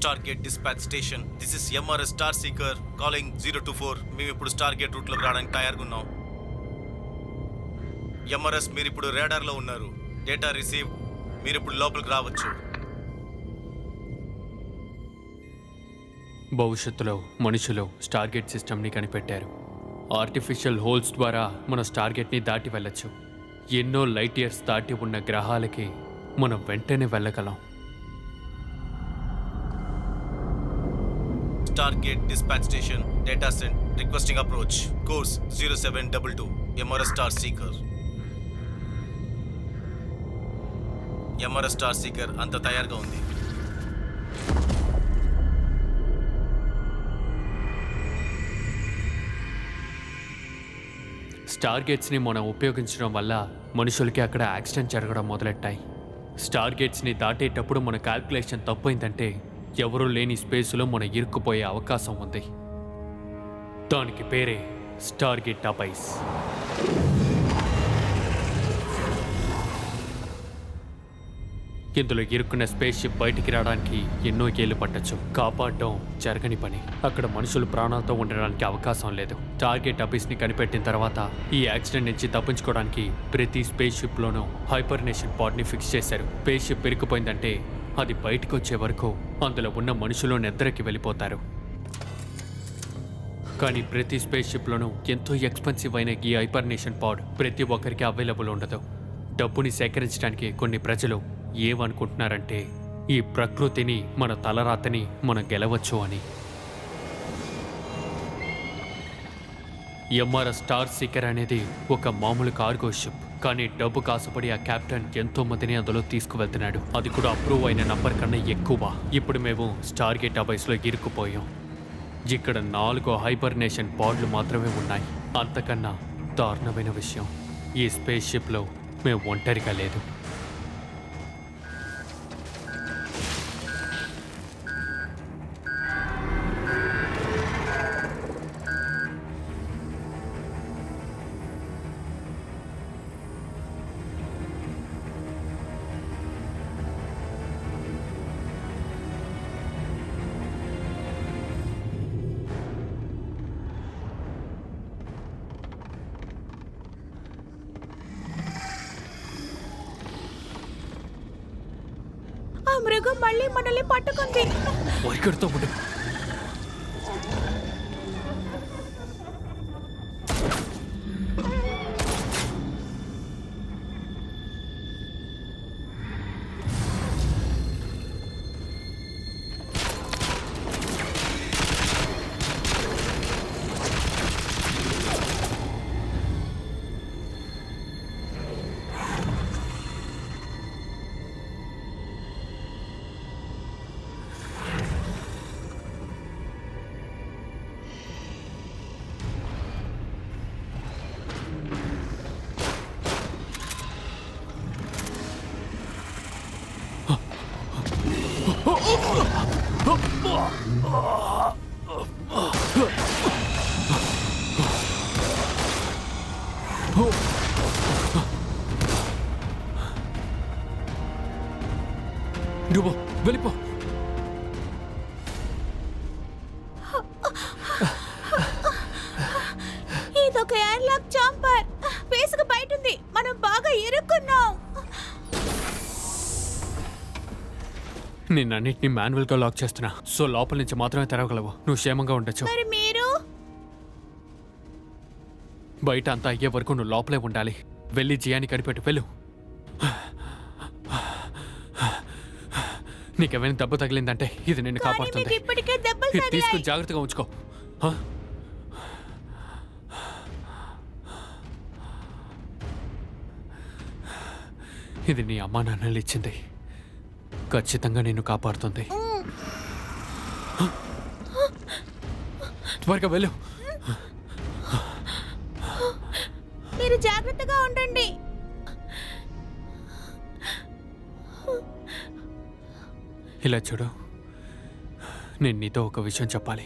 Stargate dispatch station. This is MRS Star Seeker calling 024. మేము ఇప్పుడు Stargate route లోకి రావడానికి తయారుగా ఉన్నాం. MRS మీరు ఇప్పుడు రాడార్ లో ఉన్నారు. Data receive. మీరు ఇప్పుడు లోపలికి రావచ్చు. భవిష్యత్తులో మనుషులు స్టార్గేట్ సిస్టమ్ని కనిపెట్టారు. ఆర్టిఫిషియల్ హోల్స్ ద్వారా మన స్టార్గేట్ని దాటి వెళ్ళచ్చు. ఎన్నో లైట్ ఇయర్స్ దాటి ఉన్న గ్రహాలకి మనం వెంటనే వెళ్ళగలం. Stargate dispatch station. Data sent. Requesting approach. Course 0722. MRS Star Seeker. MRS Star Seeker అంత తయారుగా ఉంది. స్టార్గేట్స్ని మనం ఉపయోగించడం వల్ల మనుషులకి అక్కడ యాక్సిడెంట్ జరగడం మొదలెట్టాయి. స్టార్గేట్స్ని దాటేటప్పుడు మన క్యాల్కులేషన్ తప్పైందంటే ఎవరూ లేని స్పేస్లో మనం ఇరుక్కుపోయే అవకాశం ఉంది. దానికి పేరే స్టార్గేట్ అబైస్. ఇందులో ఇరుక్కున్న స్పేస్ షిప్ బయటికి రావడానికి ఎన్నో ఏళ్ళు పట్టచ్చు. కాపాడడం జరగని పని. అక్కడ మనుషులు ప్రాణాలతో ఉండడానికి అవకాశం లేదు. టార్గెట్ అబైస్ని కనిపెట్టిన తర్వాత ఈ యాక్సిడెంట్ నుంచి తప్పించుకోవడానికి ప్రతి స్పేస్ షిప్లోనూ హైబర్నేషన్ పాడ్ని ఫిక్స్ చేశారు. స్పేస్ షిప్ పెరిగిపోయిందంటే అది బయటకు వచ్చే వరకు అందులో ఉన్న మనుషులు నిద్రకి వెళ్ళిపోతారు. కానీ ప్రతి స్పేస్ షిప్లోనూ ఎంతో ఎక్స్పెన్సివ్ అయిన ఈ హైబర్నేషన్ పాడ్ ప్రతి ఒక్కరికి అవైలబుల్ ఉండదు. డబ్బుని సేకరించడానికి కొన్ని ప్రజలు ఏమనుకుంటున్నారంటే ఈ ప్రకృతిని, మన తలరాతని మనం గెలవచ్చు అని. ఎంఆర్ఎస్ స్టార్ సీకర్ అనేది ఒక మామూలు కార్గో షిప్. కానీ డబ్బు కాసుపడి ఆ కెప్టెన్ ఎంతో మందిని అందులో తీసుకువెళ్తున్నాడు. అది కూడా అప్రూవ్ అయిన నంబర్ కన్నా ఎక్కువ. ఇప్పుడు మేము స్టార్గేట్ అబైస్లో ఇరుక్కుపోయాం. ఇక్కడ 4 హైబర్నేషన్ పాడ్లు మాత్రమే ఉన్నాయి. అంతకన్నా దారుణమైన విషయం, ఈ స్పేస్ షిప్లో మేము ఒంటరిగా లేదు. మృగం మళ్ళీ మనల్ని పట్టుకుంది. వైఖరితో ఉండు. నువ్వు వెళ్ళిపో. ఇదొక ఎయిర్లాక్ చాంపర్. ఫేస్కు బయట ఉంది. మనం బాగా ఇరుక్కున్నాం. నిన్నన్నింటినీ మాన్యువల్గా లాక్ చేస్తున్నా. సో లోపల నుంచి మాత్రమే తెరవగలవు. నువ్వు క్షేమంగా ఉండొచ్చు. మరి మీరు బయట అంతా అయ్యే వరకు నువ్వు లోపలే ఉండాలి. వెళ్ళి జియాని కనిపెట్టు. వెళ్ళు. నీకేమైనా దెబ్బ తగిలిందంటే ఇది నిన్ను కాపాడుతుంది. ఇప్పటికే దెబ్బలు ఇది తీసుకుని జాగ్రత్తగా ఉంచుకో. ఇది నీ అమ్మా నాన్నలు ఇచ్చింది. ఖచ్చితంగా నిన్ను కాపాడుతుంది. త్వరగా వెళ్ళు. మీరు జాగ్రత్తగా ఉండండి. ఇలా చూడు, నేను నీతో ఒక విషయం చెప్పాలి.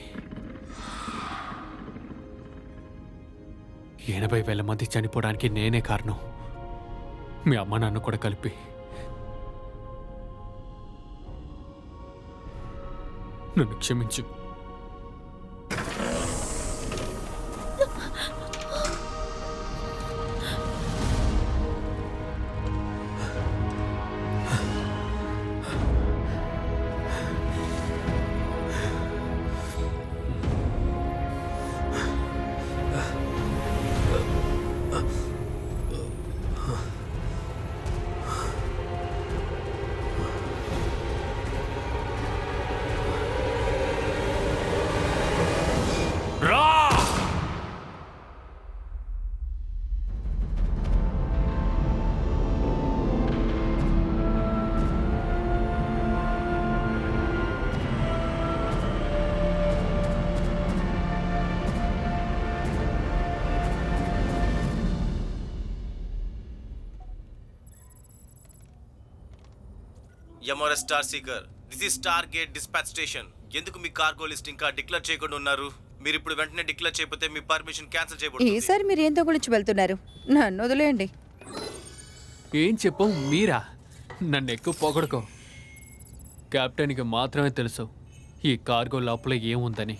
80,000 మంది చనిపోవడానికి నేనే కారణం. మీ అమ్మ నాన్న కూడా కలిపి. నన్ను క్షమించు. MRS star seeker, this is star gate dispatch station. ఎందుకు మీ కార్గో లిస్ట్ ఇంకా డిక్లేర్ చేయకుండా ఉన్నారు? మీరు ఇప్పుడు వెంటనే డిక్లేర్ చేయకపోతే మీ పర్మిషన్ క్యాన్సిల్ చేయబడుతుంది. ఈసారి మీరు ఏంతో గురించి వెళ్తున్నారు? నన్ను వదిలేయండి. ఏం చెప్పు మీరా? నన్ను ఎక్కువ పొగడుకో. కెప్టెన్కి మాత్రమే తెలుసు ఈ కార్గో లోపల ఏముందని.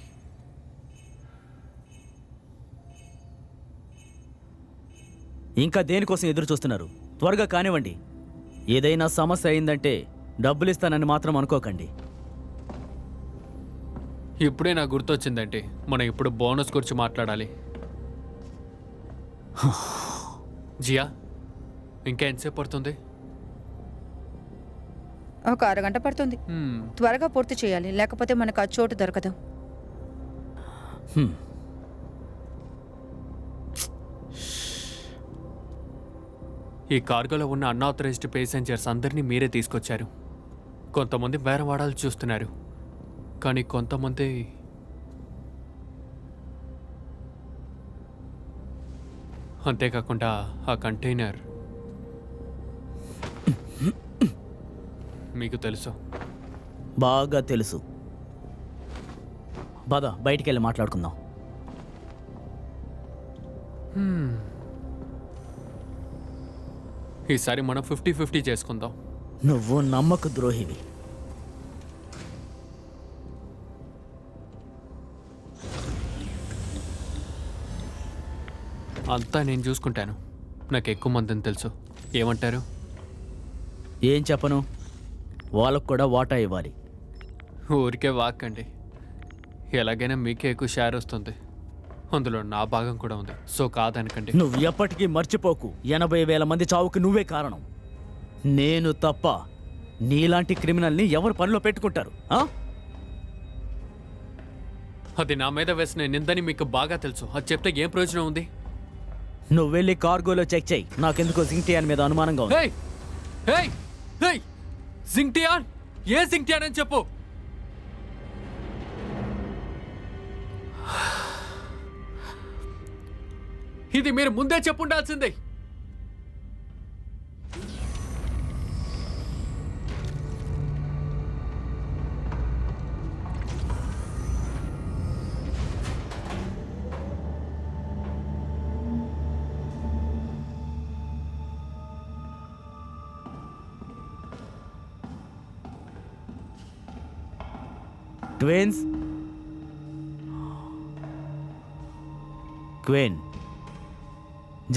ఇంకా దేనికోసం ఎదురు చూస్తున్నారు? త్వరగా కానివ్వండి. ఏదైనా సమస్య అయిందంటే డబ్బులు ఇస్తానని మాత్రం అనుకోకండి. ఇప్పుడే నాకు గుర్తొచ్చిందంటే మనం ఇప్పుడు బోనస్ గురించి మాట్లాడాలి. జియా, ఇంకా ఎంతసేపు పడుతుంది? ఒక అరగంట పడుతుంది. త్వరగా పూర్తి చేయాలి, లేకపోతే మనకు ఆ చోటు దొరకదు. ఈ కార్గోలో ఉన్న అన్ఆథరైజ్డ్ ప్యాసింజర్స్ అందరినీ మీరే తీసుకొచ్చారు. కొంతమంది బేరం వాడాలు చూస్తున్నారు, కానీ కొంతమంది అంతేకాకుండా ఆ కంటైనర్ మీకు తెలుసు. బాగా తెలుసు. బాగా బయటికి వెళ్ళి మాట్లాడుకుందాం. ఈసారి మనం 50-50 చేసుకుందాం. నువ్వు నమ్మక ద్రోహివి. అంతా నేను చూసుకుంటాను. నాకు ఎక్కువ మందిని తెలుసు. ఏమంటారు? ఏం చెప్పను, వాళ్ళకు కూడా వాటా ఇవ్వాలి. ఊరికే వాక్కండి. ఎలాగైనా మీకే ఎక్కువ షేర్ వస్తుంది. అందులో నా భాగం కూడా ఉంది. సో కాదనకండి. నువ్వు ఎప్పటికీ మర్చిపోకు, 80,000 మంది చావుకి నువ్వే కారణం. నేను తప్ప నీలాంటి క్రిమినల్ని ఎవరు పనిలో పెట్టుకుంటారు? అది నా మీద వేసిన నిందని మీకు బాగా తెలుసు. అది చెప్తే ఏం ప్రయోజనం ఉంది? నువ్వు వెళ్ళి కార్గోలో చెక్ చేయి. నాకెందుకో జింక్టియాన్ మీద అనుమానంగా ఉంది. జింక్టియాన్? ఏ జింక్టియాన్ అని చెప్పు. ఇది మీరు ముందే చెప్పుండాల్సిందే. క్వీన్,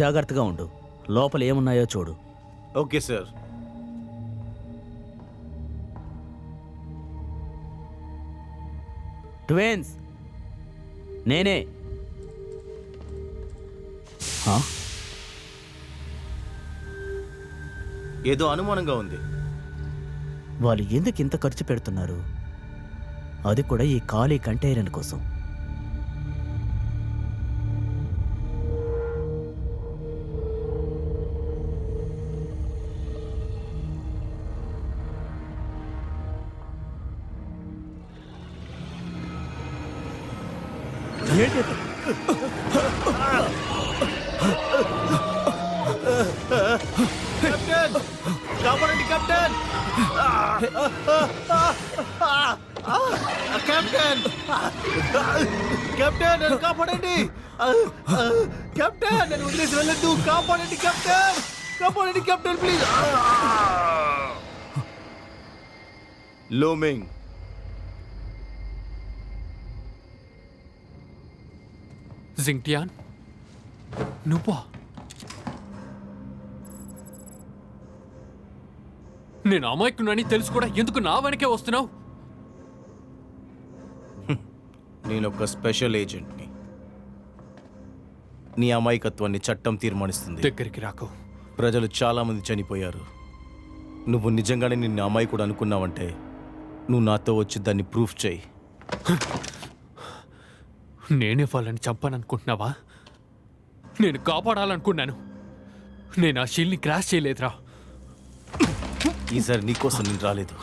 జాగ్రత్తగా ఉండు. లోపల ఏమున్నాయో చూడు. Okay sir. ట్విన్స్, నేనే. ఏదో అనుమానంగా ఉంది. వాళ్ళు ఎందుకు ఇంత ఖర్చు పెడుతున్నారు? అది కూడా ఈ ఖాళీ కంటైనర్ కోసం. కెప్టెన్, కాపాడండి కెప్టెన్! కెప్టెన్! కెప్టెన్, నన్ను కాపాడండి! కెప్టెన్, నన్ను వదిలేసి వెళ్ళొద్దు! కాపాడండి కెప్టెన్! కాపాడండి కెప్టెన్, ప్లీజ్! లోమింగ్, జింగ్టియాన్ నువ్వా? నేను అమాయకునని తెలుసు కూడా ఎందుకు నా వెనకే వస్తున్నావు? నేను ఒక స్పెషల్ ఏజెంట్ని. నీ అమాయకత్వాన్ని చట్టం తీర్మానిస్తుంది. దగ్గరికి రాకు. ప్రజలు చాలా మంది చనిపోయారు. నువ్వు నిజంగానే నిన్ను అమాయకుడు అనుకున్నావంటే నువ్వు నాతో వచ్చి దాన్ని ప్రూఫ్ చేయి. నేనే వాళ్ళని చంపాననుకుంటున్నావా? నేను కాపాడాలనుకున్నాను. నేను ఆ షీల్డ్ని క్రాష్ చేయలేదురా. ఈసారి నీకోసం నేను రాలేదు.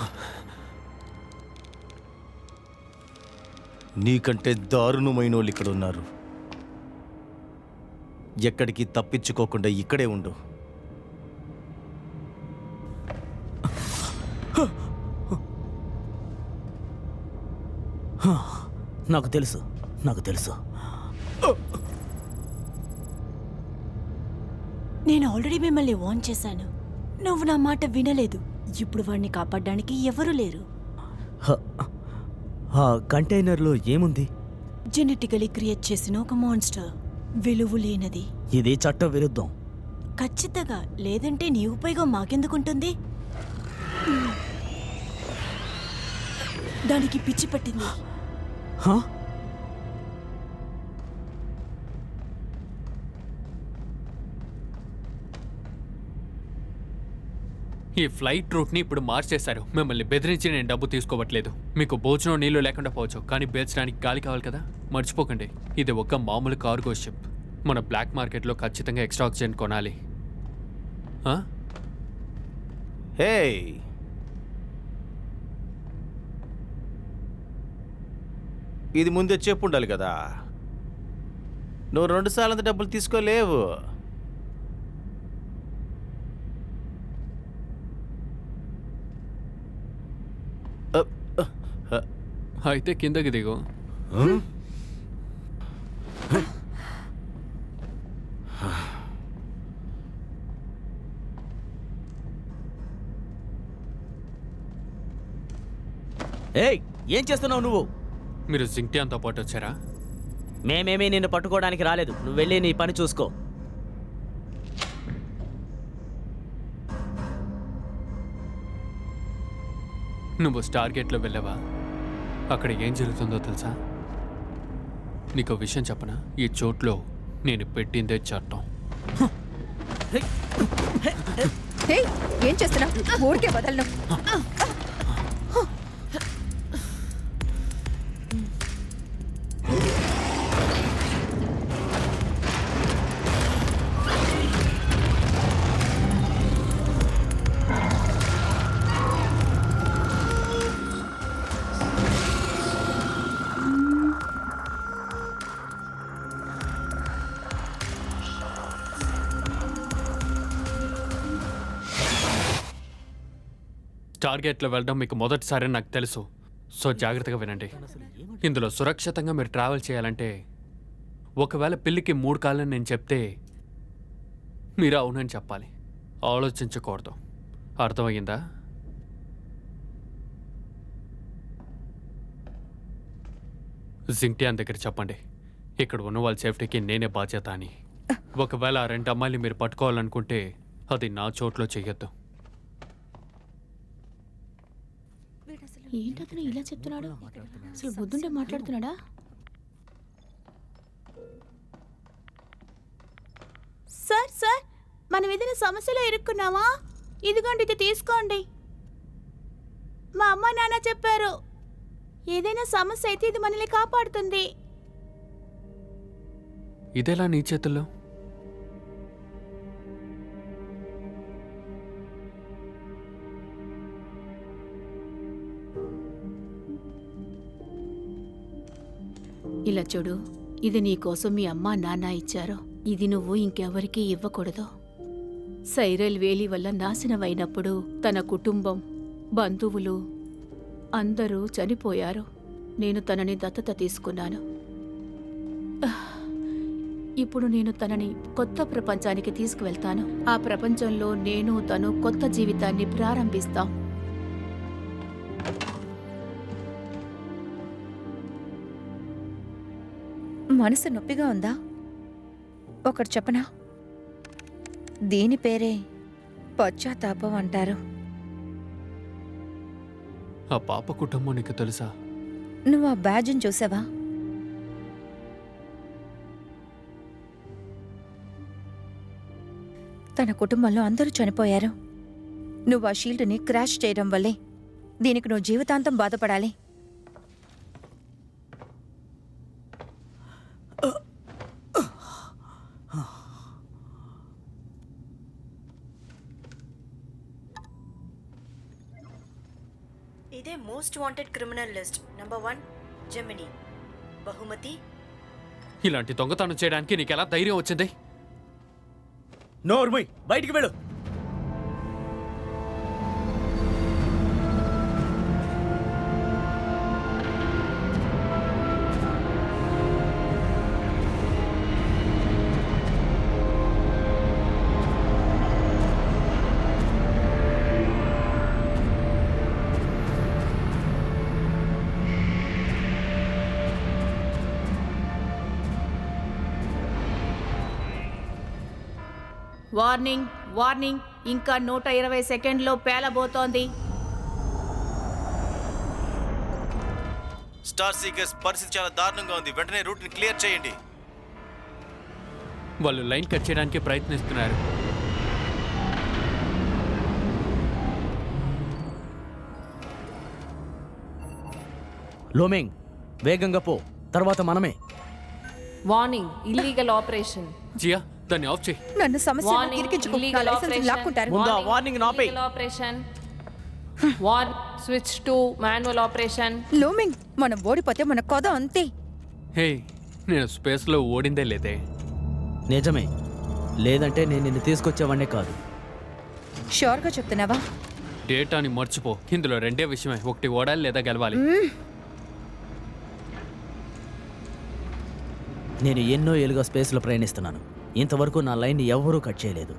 నీకంటే దారుణమైన వాళ్ళు ఇక్కడ ఉన్నారు. ఎక్కడికి తప్పించుకోకుండా ఇక్కడే ఉండు. నాకు తెలుసు, నాకు తెలుసు. నేను ఆల్రెడీ మిమ్మల్ని వార్న్ చేశాను. నువ్వు నా మాట వినలేదు. ఇప్పుడు వాడిని కాపాడడానికి ఎవరూ లేరు. ఆ కంటైనర్లో ఏముంది? జెనెటికలీ క్రియేట్ చేసిన ఒక మాన్స్టర్, విలువ లేనది. ఇది చట్ట విరుద్ధం. ఖచ్చితంగా. లేదంటే నీ ఉపయోగం మాకెందుకుంటుంది? దానికి పిచ్చి పట్టింది. హా? ఈ ఫ్లైట్ రూట్ని ఇప్పుడు మార్చేశారు. మిమ్మల్ని బెదిరించి నేను డబ్బు తీసుకోవట్లేదు. మీకు భోజనం నీళ్లు లేకుండా పోవచ్చు, కానీ పేల్చడానికి గాలి కావాలి కదా. మర్చిపోకండి, ఇది ఒక మామూలు కార్గో షిప్. మన బ్లాక్ మార్కెట్లో ఖచ్చితంగా ఎక్స్ట్రా ఆక్సిజన్ కొనాలి. ఆ? హే, ఇది ముందే చెప్పు ఉండాలి కదా. నువ్వు 2 సార్లు అంత డబ్బులు తీసుకోలేవు. అయితే కిందకి దిగు. ఏయ్, ఏం చేస్తున్నావు నువ్వు? మీరు జింగ్టియాన్తో పాటు వచ్చారా? మేమేమీ నిన్ను పట్టుకోవడానికి రాలేదు. నువ్వు వెళ్ళి నీ పని చూసుకో. నువ్వు స్టార్ గేట్లో వెళ్ళావా? అక్కడ ఏం జరుగుతుందో తెలుసా? నీకు విషయం చెప్పనా? ఈ చోట్లో నేను పెట్టిందే చట్టం. హే, ఏం చేస్తున్నావు? ఊరికే వదలను. టార్గెట్లో వెళ్ళడం మీకు మొదటిసారి నాకు తెలుసు. సో జాగ్రత్తగా వినండి. ఇందులో సురక్షితంగా మీరు ట్రావెల్ చేయాలంటే, ఒకవేళ పిల్లికి 3 కాళ్ళని నేను చెప్తే మీరు అవునని చెప్పాలి. ఆలోచించకూడదు. అర్థమయ్యిందా? జింగ్టియాన్ దగ్గర చెప్పండి, ఇక్కడ ఉన్న వాళ్ళ సేఫ్టీకి నేనే బాధ్యత అని. ఒకవేళ ఆ 2 అమ్మాయిలు మీరు పట్టుకోవాలనుకుంటే అది నా చోట్లో చెయ్యొద్దు. ఏంటతను ఇలా చెప్తున్నాడు? అసలు బుద్ధుంటే మాట్లాడుతున్నాడా? సార్ సార్, మనం ఏదైనా సమస్యలో ఇరుక్కున్నామా? ఇదిగోండి, ఇది తీసుకోండి. మా అమ్మ నాన్న చెప్పారు, ఏదైనా సమస్య అయితే ఇది మనల్ని కాపాడుతుంది. ఇదెలా నీ చేతుల్లో? ఇలా చూడు, ఇది నీకోసం మీ అమ్మ నాన్న ఇచ్చారు. ఇది నువ్వు ఇంకెవరికీ ఇవ్వకూడదు. సైరల్ వేలి వల్ల నాశనమైనప్పుడు తన కుటుంబం, బంధువులు అందరూ చనిపోయారు. నేను తనని దత్తత తీసుకున్నాను. ఇప్పుడు నేను తనని కొత్త ప్రపంచానికి తీసుకువెళ్తాను. ఆ ప్రపంచంలో నేను తను కొత్త జీవితాన్ని ప్రారంభిస్తాం. మనసు నొప్పిగా ఉందా? ఒకటి చెప్పనా? దీని పేరే పశ్చాత్తాపం అంటారు. ఆ పాప కుటుంబం నీకు తెలుసా? నువ్వు ఆ బ్యాడ్జ్ని చూసావా? తన కుటుంబంలో అందరూ చనిపోయారు. నువ్వు ఆ షీల్డ్ని క్రాష్ చేయడం వల్లే దీనికి నువ్వు జీవితాంతం బాధపడాలి. ఇదే most wanted criminal list. Number 1 Gemini. బహుమతి ఇలాంటి దొంగతనం చేయడానికి నీకెలా ధైర్యం వచ్చింది? నోర్మయ్, బయటికి వెళ్ళు. వార్నింగ్, వార్నింగ్, ఇంకా 120 సెకండ్లో పేలబోతోంది. స్టార్ సీకర్స్, పరిస్థితి చాలా దారుణంగా ఉంది. వెంటనే రూట్ని క్లియర్ చేయండి. వాళ్ళు లైన్ కట్ చేయడానికి ప్రయత్నిస్తున్నారు. లోమింగ్, వేగంగా పో, తర్వాత మనమే. Warning, illegal operation. జియా, దాన్ని ఆఫ్ చేయి. నన్ను సమస్య వార్నింగ్, ఇరికించుకో. నా ఇల్లీగల్ లైసెన్స్ ఆపరేషన్. లాక్కుంటారు. ముందు ఆ వార్నింగ్ నాపేయ్. Illegal operation. War switch to manual operation. Looming, మనం ఓడిపోతే మన కొద అంతే. హే, నేను స్పేస్లో ఓడిందే లేదే. నిజమే, లేదంటే నేను నిన్ను తీసుకొచ్చేవాడినే కాదు. షూర్గా చెప్తున్నావా? డేటాని మర్చిపో. ఇందులో రెండే విషయమే, ఒకటి ఓడాలి లేదా గెలవాలి. నేను ఎన్నో ఏళ్ళుగా స్పేస్లో ప్రయాణిస్తున్నాను. ఇంతవరకు నా లైన్ని ఎవ్వరూ కట్ చేయలేదు.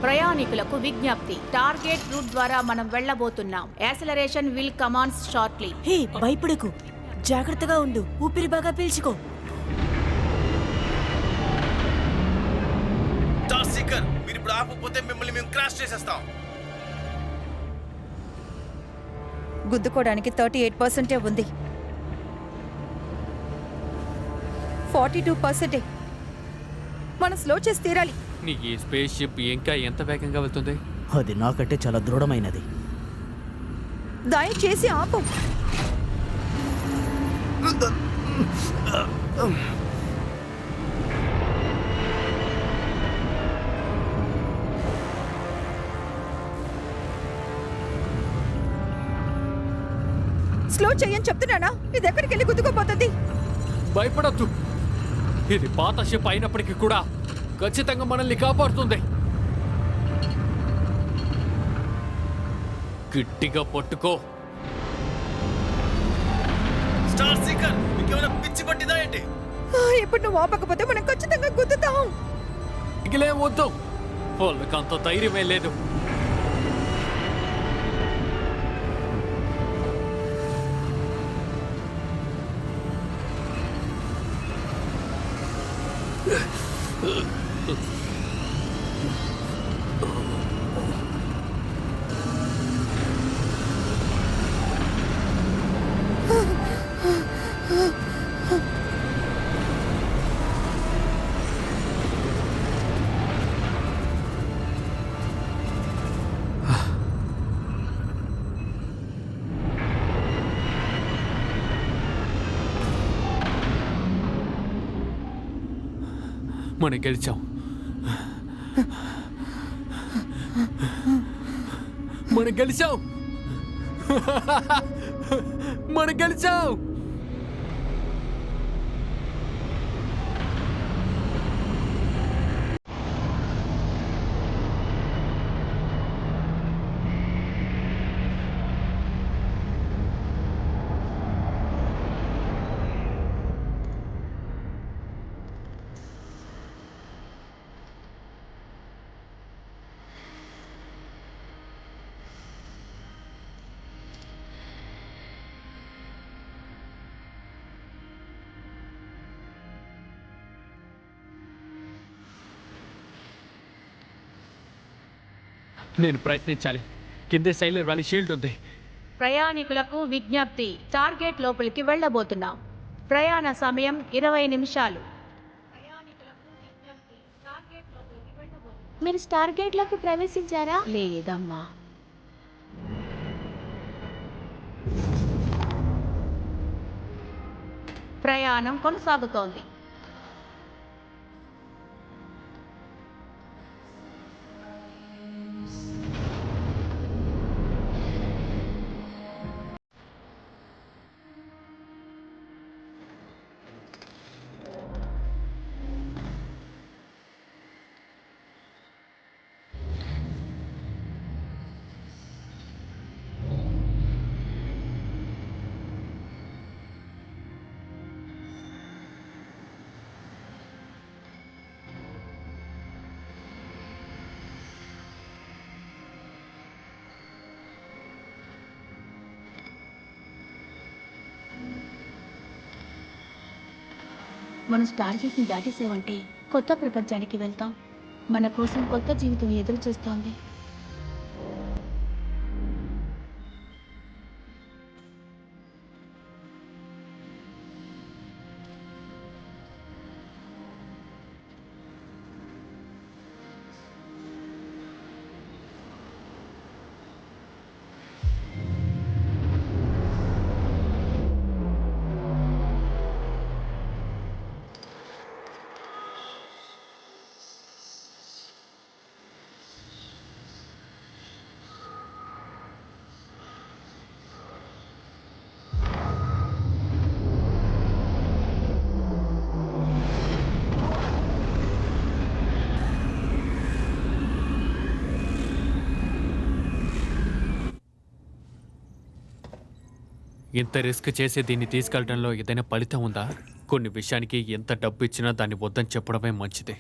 ప్రయాణికులకు విజ్ఞప్తి, టార్గెట్ రూట్ ద్వారా మనం వెళ్ళబోతున్నాం. Acceleration will commence shortly. Hey, భయపడకు. జాగ్రత్తగా ఉండు. ఊపిరి బాగా పీల్చుకో. స్టార్ సీకర్, మీరు ఇప్పుడు ఆపకపోతే మిమ్మల్ని మేము క్రాష్ చేసేస్తాం. గుద్దుకోవడానికి 38% ఉంది. 42%. మనం స్లో చేసి తీరాలి. నీ ఈ స్పేస్ షిప్ ఇంకా ఎంత వేగంగా వెళ్తుంది? అది నాకంటే చాలా దృఢమైనది. దయచేసి ఆపు. స్లో చెయ్యని చెప్తున్నానా? ఇది ఎక్కడికి వెళ్ళి గుద్దుకోపోతుంది? భయపడద్దు, ఇది పాత షిప్ అయినప్పటికీ కూడా ఖచ్చితంగా మనల్ని కాపాడుతుంది. గట్టిగా పట్టుకో. స్టార్ సీకర్, మీకేమైనా పిచ్చి పట్టిదా ఏంటి? ఇప్పుడు నువ్వు ఆపకపోతే మనం ఖచ్చితంగా గుద్దుతాం. మిగిలే వద్దు, వాళ్ళకి అంత ధైర్యమే లేదు. మనం గెలిచాం. మనం గెలిచాం. మనం గెలిచాం. నేను ప్రయత్నించాలి. కిందే సైలర్ వ్యాలీ షీల్డ్ ఉంది. ప్రయాణికులకు విజ్ఞప్తి, టార్గెట్ లోపలికి వెళ్ళబోతున్నాం. ప్రయాణ సమయం 20 నిమిషాలు. మీరు టార్గెట్లోకి ప్రవేశించారా? లేదమ్మా. ప్రయాణం కొనసాగుతోంది. మనం టార్గెట్ని దాటేసామంటే కొత్త ప్రపంచానికి వెళ్తాం. మన కోసం కొత్త జీవితం ఎదురు చూస్తోంది. ఇంత రిస్క్ చేసి దీన్ని తీసుకెళ్లడంలో ఏదైనా ఫలితం ఉందా? కొన్ని విషయానికి ఎంత డబ్బు ఇచ్చినా దాన్ని వద్దని చెప్పడమే మంచిది.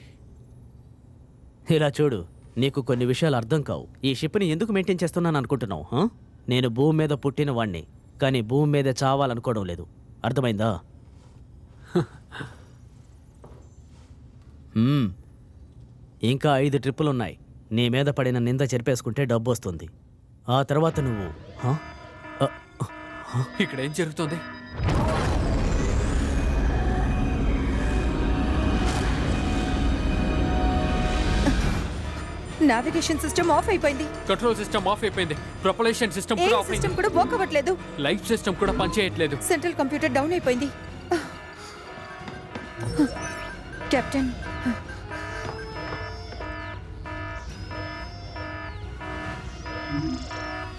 ఇలా చూడు, నీకు కొన్ని విషయాలు అర్థం కావు. ఈ షిప్ని ఎందుకు మెయింటైన్ చేస్తున్నాను అనుకుంటున్నావు? నేను భూమి మీద పుట్టిన వాణ్ణి, కానీ భూమి మీద చావాలనుకోవడం లేదు. అర్థమైందా? ఇంకా 5 ట్రిప్పులున్నాయి. నీ మీద పడిన నింద చెరిపేసుకుంటే డబ్బు వస్తుంది. ఆ తర్వాత నువ్వు ఇక్కడ ఏం జరుగుతుంది? నావిగేషన్ సిస్టమ్ ఆఫ్ అయిపోయింది. కంట్రోల్ సిస్టమ్ ఆఫ్ అయిపోయింది. ప్రొపల్షన్ సిస్టమ్ ఎయిర్ కూడా ఆఫ్ సిస్టమ్ అయింది. కూడా వర్క్ అవ్వట్లేదు. లైఫ్ సిస్టమ్ కూడా పనిచేయట్లేదు. సెంట్రల్ కంప్యూటర్ డౌన్ అయిపోయింది. కెప్టెన్,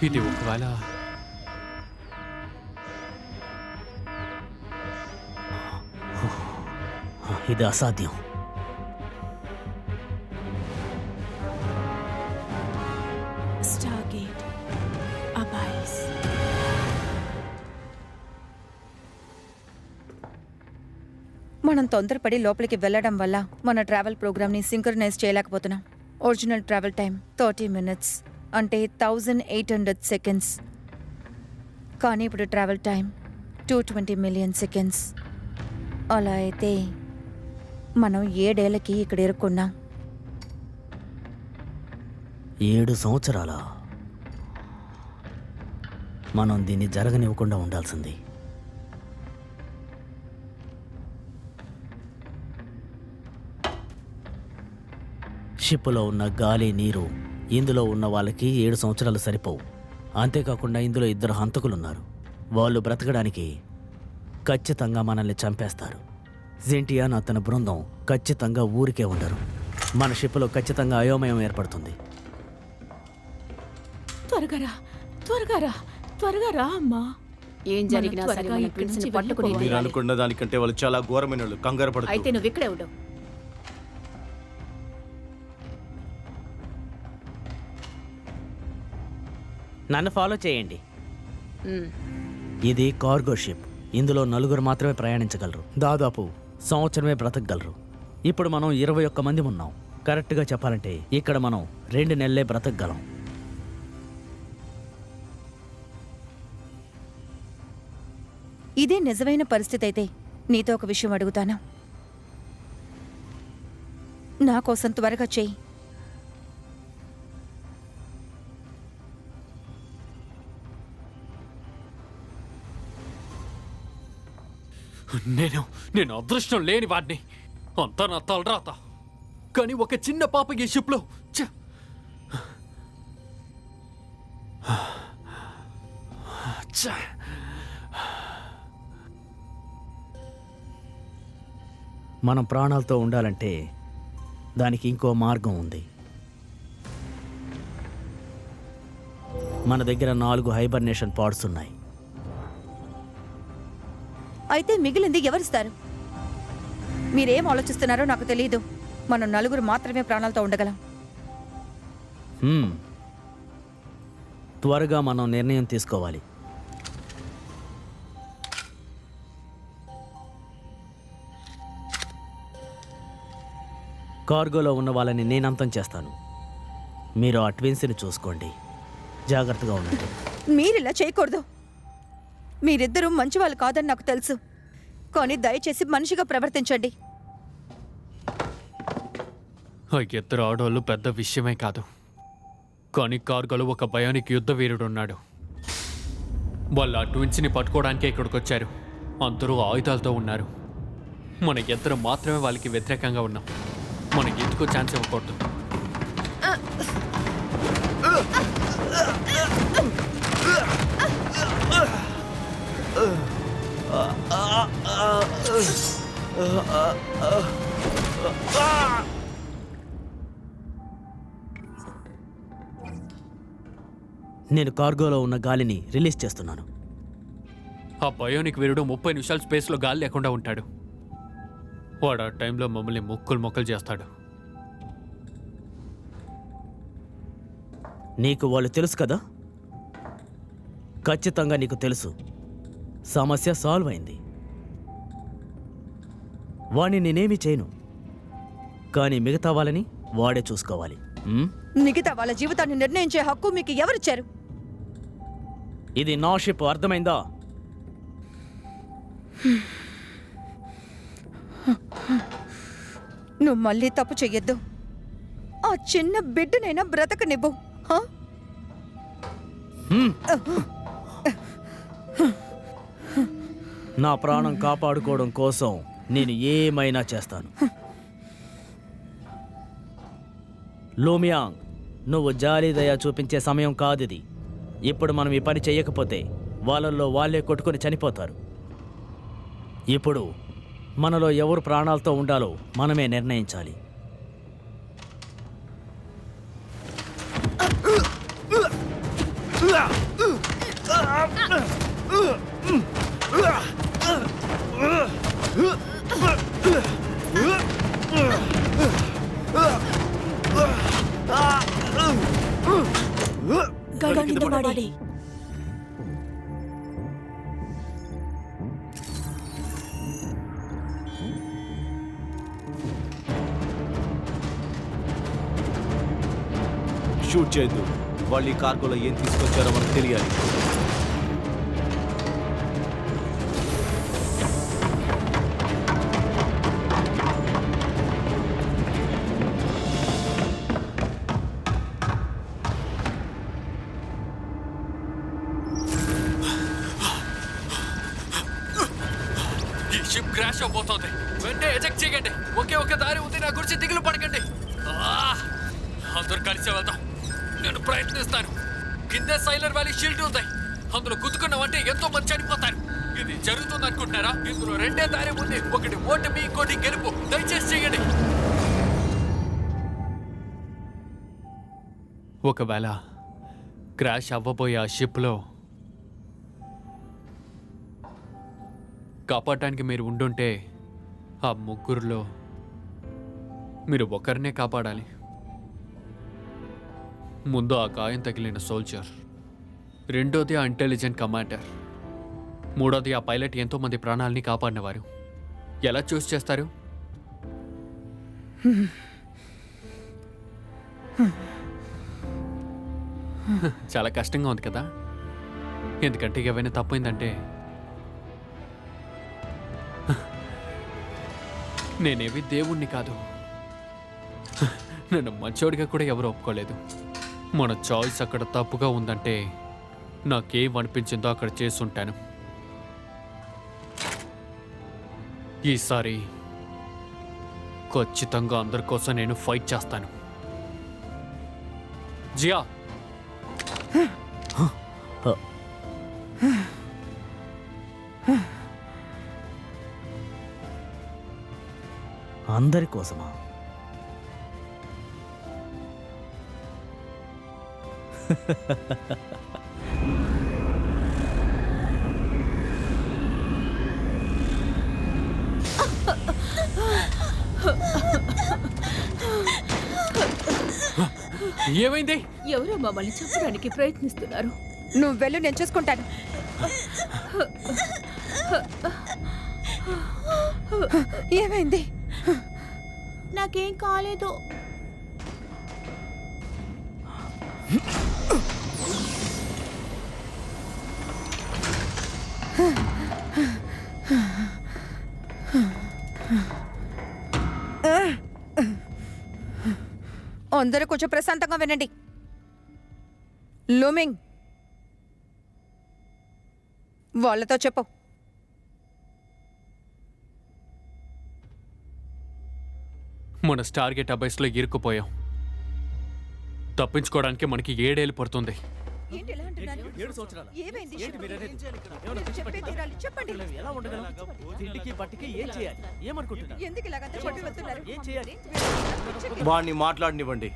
ఇది ఒకవేళ ఇది అసాధ్యం. స్టార్గేట్ అబైస్. మనం తొందరపడి లోపలికి వెళ్ళడం వల్ల మన ట్రావెల్ ప్రోగ్రామ్ని సింక్రనైజ్ చేయలేకపోతున్నాం. ఒరిజినల్ ట్రావెల్ టైం 30 minutes, అంటే 1800 seconds. కానీ ఇప్పుడు ట్రావెల్ టైం 220 million seconds. అలా అయితే మనం 7 ఏళ్ళకి ఇక్కడ ఇరుక్కున్నాం. 7 సంవత్సరాలా? మనం దీన్ని జరగనివ్వకుండా ఉండాల్సింది. షిప్లో ఉన్న గాలి, నీరు ఇందులో ఉన్న వాళ్ళకి 7 సంవత్సరాలు సరిపోవు. అంతేకాకుండా ఇందులో 2 హంతకులున్నారు. వాళ్ళు బ్రతకడానికి ఖచ్చితంగా మనల్ని చంపేస్తారు. జెంటియాన్ అతని బృందం ఖచ్చితంగా ఊరికే ఉండరు. మన షిప్లో ఖచ్చితంగా అయోమయం ఏర్పడుతుంది. త్వరగా రా అమ్మా. ఏం జరిగినా సరే మన ప్రిన్స్ని పట్టుకుని మీరు అనుకున్న దానికంటే వాళ్ళు చాలా ఘోరమైన వాళ్ళు. కంగారు పడుతుంది. అయితే నువ్వు ఇక్కడే ఉండు. నన్ను ఫాలో చేయండి. ఇది కార్గో షిప్. ఇందులో 4 మాత్రమే ప్రయాణించగలరు. దాదాపు సంవత్సరమే బ్రతకగలరు. ఇప్పుడు మనం 21 మంది ఉన్నాం. కరెక్ట్గా చెప్పాలంటే ఇక్కడ మనం 2 నెలలే బ్రతకగలం. ఇదే నిజమైన పరిస్థితి అయితే నీతో ఒక విషయం అడుగుతాను. నా కోసం త్వరగా చెయ్యి. నేను అదృష్టం లేని వాడిని. అంతా నా తలరాత. కానీ ఒక చిన్న పాప ఈ షిప్లో మనం ప్రాణాలతో ఉండాలంటే దానికి ఇంకో మార్గం ఉంది. మన దగ్గర 4 హైబర్నేషన్ పాడ్స్ ఉన్నాయి. అయితే మిగిలింది ఎవరిస్తారు? మీరేం ఆలోచిస్తున్నారో నాకు తెలియదు. మనం 4 మాత్రమే ప్రాణాలతో ఉండగలం. త్వరగా మనం నిర్ణయం తీసుకోవాలి. కార్గోలో ఉన్న వాళ్ళని నేనంతం చేస్తాను. మీరు ఆ ట్విన్స్ని చూసుకోండి. జాగ్రత్తగా ఉండండి. మీరిలా చేయకూడదు. మీరిద్దరూ మంచివాళ్ళు కాదని నాకు తెలుసు. కానీ దయచేసి మనిషిగా ప్రవర్తించండి. ఆ ఇద్దరు ఆడవాళ్ళు పెద్ద విషయమే కాదు. కానీ కార్గోలో ఒక బయానిక్ యుద్ధ వీరుడు ఉన్నాడు. వాళ్ళు ఆ ట్విన్స్ని పట్టుకోవడానికే ఇక్కడికి వచ్చారు. అందరూ ఆయుధాలతో ఉన్నారు. మన ఇద్దరు మాత్రమే వాళ్ళకి వ్యతిరేకంగా ఉన్నాం. మనకి ఎందుకో ఛాన్స్ ఇవ్వకూడదు. నేను కార్గోలో ఉన్న గాలిని రిలీజ్ చేస్తున్నాను. ఆ బయోనిక్ వీరుడు 30 నిమిషాలు స్పేస్లో గాలి లేకుండా ఉంటాడు. వాడు ఆ టైంలో మమ్మల్ని మొక్కలు చేస్తాడు. నీకు వాళ్ళు తెలుసు కదా? ఖచ్చితంగా నీకు తెలుసు. సమస్య సాల్వ్ అయింది. వాణ్ణి నేనేమీ చేయను. కానీ మిగతా వాళ్ళని వాడే చూసుకోవాలి. మిగతా వాళ్ళ జీవితాన్ని నిర్ణయించే హక్కు మీకు ఎవరిచ్చారు? ఇది నా షిప్, అర్థమైందా? నువ్వు మళ్ళీ తప్పు చెయ్యొద్దు. ఆ చిన్న బిడ్డనైనా బ్రతకనివ్వు. హా? నా ప్రాణం కాపాడుకోవడం కోసం నేను ఏమైనా చేస్తాను. లూమియాంగ్, నువ్వు జాలి దయ చూపించే సమయం కాదిది. ఇప్పుడు మనం ఈ పని చెయ్యకపోతే వాళ్ళల్లో వాళ్ళే కొట్టుకొని చనిపోతారు. ఇప్పుడు మనలో ఎవరు ప్రాణాలతో ఉండాలో మనమే నిర్ణయించాలి. గడివాడి షూట్ చేయొద్దు. వాళ్ళు ఈ కార్గోలో ఏం తీసుకొచ్చారో మనకు తెలియాలి. ఈ షిప్ క్రాష్ అవబోతోంది. వెంటనే ఎజెక్ట్ చేయండి. ఒకే దారి ఉంది. నా గురించి దిగులు పడకండి. అందరూ కలిసి వెళ్దాం. నేను ప్రయత్నిస్తాను. కిందే సైలర్ వ్యాలీ షీల్డ్ ఉంది. అందులో గుద్దుకున్నామంటే ఎంతో మంది చనిపోతారు. ఇది జరుగుతుంది అనుకుంటున్నారా? ఇందులో 2 దారి ఉంది. ఒకటి ఓటమి, ఇంకోటి గెలుపు. దయచేసి చేయండి. ఒకవేళ క్రాష్ అవ్వబోయే ఆ షిప్లో కాపాడటానికి మీరు ఉండుంటే ఆ ముగ్గురులో మీరు ఒకరినే కాపాడాలి. ముందు ఆ గాయం తగిలిన సోల్జర్, రెండోది ఆ ఇంటెలిజెంట్ కమాండర్, మూడోది ఆ పైలట్ ఎంతో మంది ప్రాణాలని కాపాడినవారు. ఎలా చూస్ చేస్తారు? చాలా కష్టంగా ఉంది కదా. ఎందుకంటే ఏవైనా తప్పైందంటే నేనేవి దేవుణ్ణి కాదు. నన్ను మంచోడిగా కూడా ఎవరు ఒప్పుకోలేదు. మన చాయిస్ అక్కడ తప్పుగా ఉందంటే నాకేం అనిపించిందో అక్కడ చేసుంటాను. ఈసారి ఖచ్చితంగా అందరి కోసం నేను ఫైట్ చేస్తాను. జియా, అందరి కోసమా? ఏమైంది? ఎవరో మమ్మల్ని చంపడానికి ప్రయత్నిస్తున్నారు. నువ్వు వెళ్ళు, నేను చూసుకుంటాను. ఏమైంది? నాకేం కాలేదు. అందరూ కొంచెం ప్రశాంతంగా వినండి. లూమింగ్, వాళ్ళతో చెప్పు. మన స్టార్గేట్ అబైస్లో ఇరుక్కుపోయాం. తప్పించుకోవడానికి మనకి 7 ఏళ్ళు పడుతుంది. ఏంటి ఇలా అంటున్నారు? 7 సంవత్సరాలు. ఏమైంది? చెప్పండి. చెప్పే తీరాలి, చెప్పండి. ఎలా ఉండగలం? తిండికి బట్టికి ఏం చేయాలి? ఏమనుకుంటున్నారు? ఎందుకు ఇలాగంతా చెప్పి వెళ్తున్నారు? ఏం చేయాలి? వాడిని మాట్లాడనివ్వండి.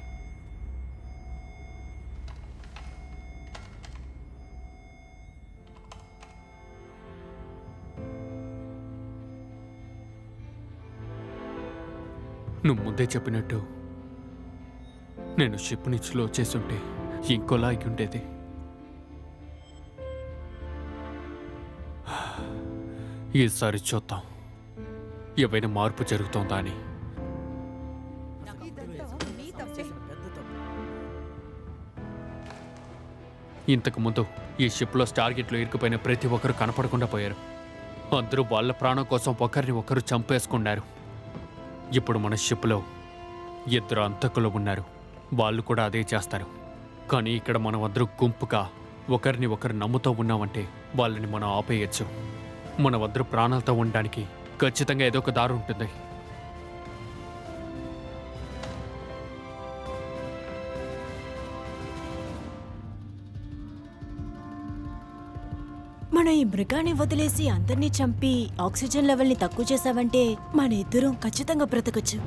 నువ్వు ముందే చెప్పినట్టు నేను షిప్ని స్లో చేసుంటే ఇంకోలా అయి ఉండేది. ఈసారి చూద్దాం ఏవైనా మార్పు జరుగుతోందా అని. ఇంతకుముందు ఈ షిప్లో స్టార్గేట్లో ఇరుక్కుపోయిన ప్రతి ఒక్కరు కనపడకుండా పోయారు. అందరూ వాళ్ళ ప్రాణం కోసం ఒకరిని ఒకరు చంపేసుకున్నారు. ఇప్పుడు మన షిప్లో 2 అంతకులు ఉన్నారు. వాళ్ళు కూడా అదే చేస్తారు. కానీ ఇక్కడ మనం అందరూ గుంపుగా ఒకరిని ఒకరు నమ్ముతూ ఉన్నామంటే వాళ్ళని మనం ఆపేయచ్చు. మన వద్దరు ప్రాణాలతో ఉండడానికి ఖచ్చితంగా ఏదో ఒక దారి ఉంటుంది. మన ఈ మృగాన్ని వదిలేసి అందరినీ చంపి ఆక్సిజన్ లెవెల్ని తక్కువ చేసావంటే మన ఇద్దరం ఖచ్చితంగా బ్రతకొచ్చు.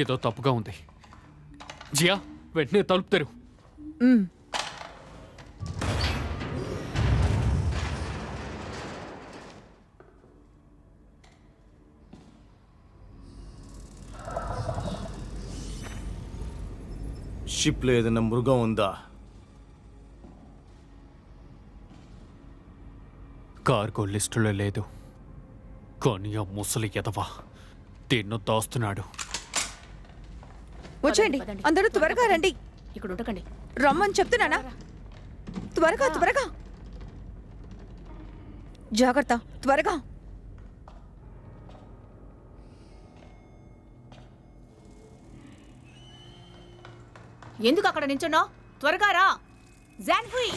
ఏదో తప్పుగా ఉంది. జియా, వెంటనే తలుపు తెరు. షిప్లో ఏదైనా మృగం ఉందా? కార్గో లిస్టులో లేదు. కానీ ఆ ముసలి ఎదవా దేన్నో దాస్తున్నాడు. వచ్చేయండి, అందరూ త్వరగా రండి. ఇక్కడ ఉండకండి. రమ్మని చెప్తున్నానా? త్వరగా త్వరగా, జాగ్రత్త, త్వరగా. ఎందుకు అక్కడ నించున్నావు? త్వరగా రా. జాన్హుయ్,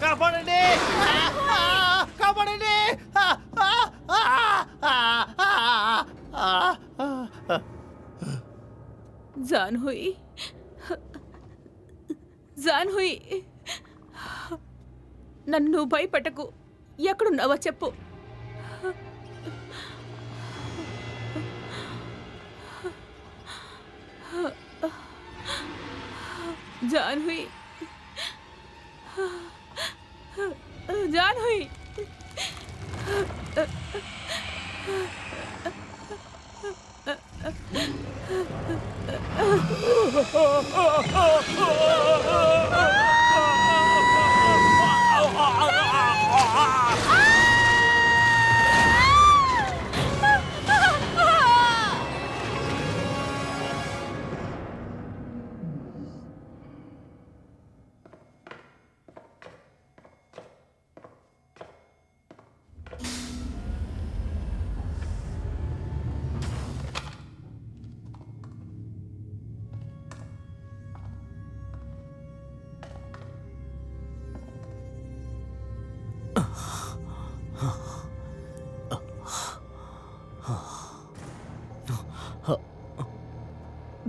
కాపాడండి! కాపాడండి! జాన్హుయ్, జాన్హుయ్, నన్ను భయపెట్టకు. ఎక్కడున్నావో చెప్పు. జాన్హుయ్, జాన్హుయ్,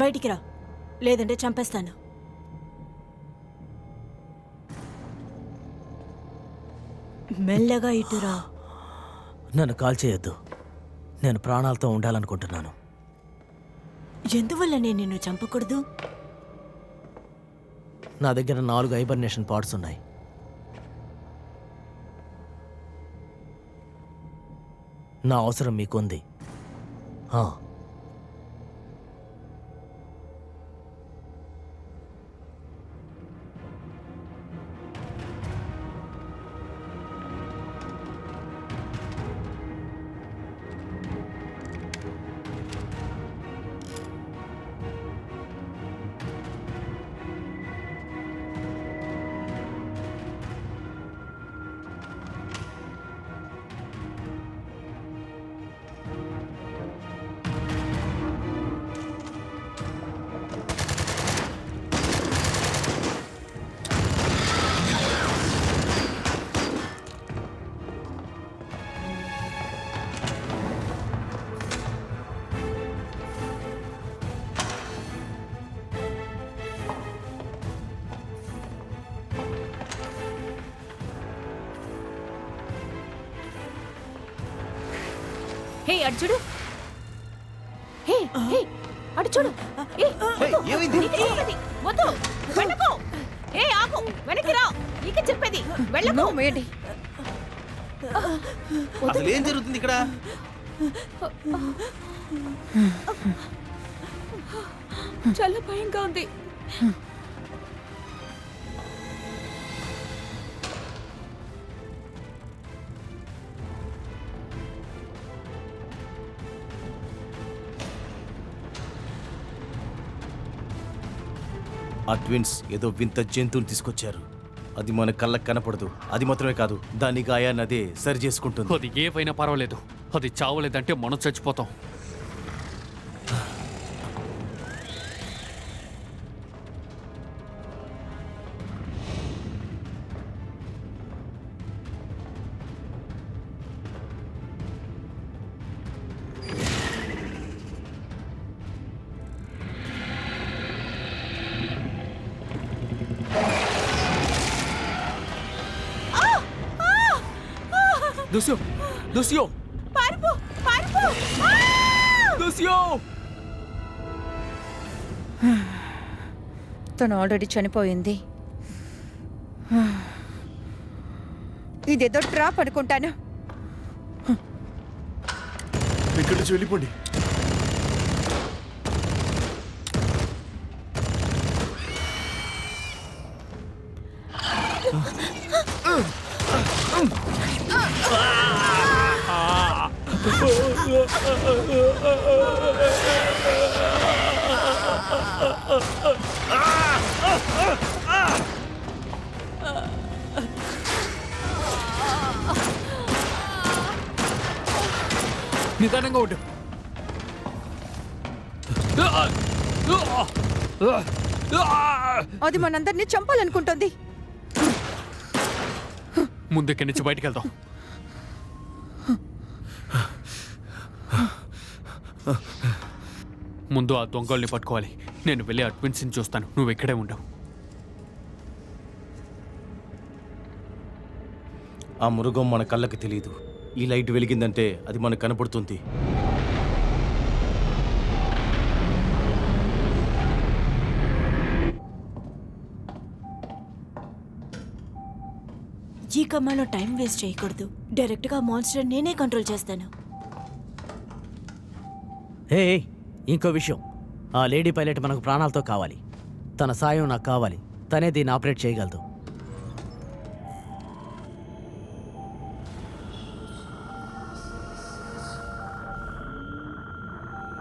బయటికి రా, లేదంటే చంపేస్తాను. మెల్లగా ఇటురా. నన్ను కాల్ చేయొద్దు. నేను ప్రాణాలతో ఉండాలనుకుంటున్నాను. ఎందువల్ల నేను నిన్ను చంపకూడదు? నా దగ్గర 4 హైబర్నేషన్ పాడ్స్ ఉన్నాయి. నా అవసరం మీకుంది. ఆ, హే అటు చూడు. హే హే అటు చూడు. ఏ, ఏమైంది? నీకు చెప్పేది. వద్దు, వెళ్ళకు. ఏ ఆగు, వెనక్కి రా. నీకు చెప్పేది, వెళ్ళకు. No, వేడి. అసలు ఏం జరుగుతుంది ఇక్కడ? చాలా భయంగా ఉంది. ఆ ట్విన్స్ ఏదో వింత జంతువుని తీసుకొచ్చారు. అది మన కళ్ళకు కనపడదు. అది మాత్రమే కాదు, దాని గాయాన్ని అదే సరి చేసుకుంటుంది. అది ఏవైనా పర్వాలేదు, అది చావలేదంటే మనం చచ్చిపోతాం. Lucio! Lucio! పారిపో, పారిపో. Lucio! తను ఆల్రెడీ చనిపోయింది. ఇదేదో ట్రాప్ అనుకుంటాను. ఇక్కడి నుంచి వెళ్ళిపోండి. నిదానంగా ఉండు. అది మనందరినీ చంపాలనుకుంటుంది. ముందు ఇక్కడి నుంచి బయటికి వెళ్దాం. ముందు ఆ దొంగల్ని పట్టుకోవాలి. నేను వెళ్ళి ఆ ట్విన్స్ని చూస్తాను, నువ్వు ఇక్కడే ఉండవు. ఆ మృగం మన కళ్ళకి తెలియదు. ఈ లైట్ వెలిగిందంటే అది మనకు కనపడుతుంది. ఈ కమ్మాలో టైం వేస్ట్ చేయకూడదు. డైరెక్ట్గా మాన్స్టర్ నేనే కంట్రోల్ చేస్తాను. హే, ఇంకో విషయం. ఆ లేడీ పైలట్ మనకు ప్రాణాలతో కావాలి. తన సాయం నాకు కావాలి. తనే దీన్ని ఆపరేట్ చేయగలదు.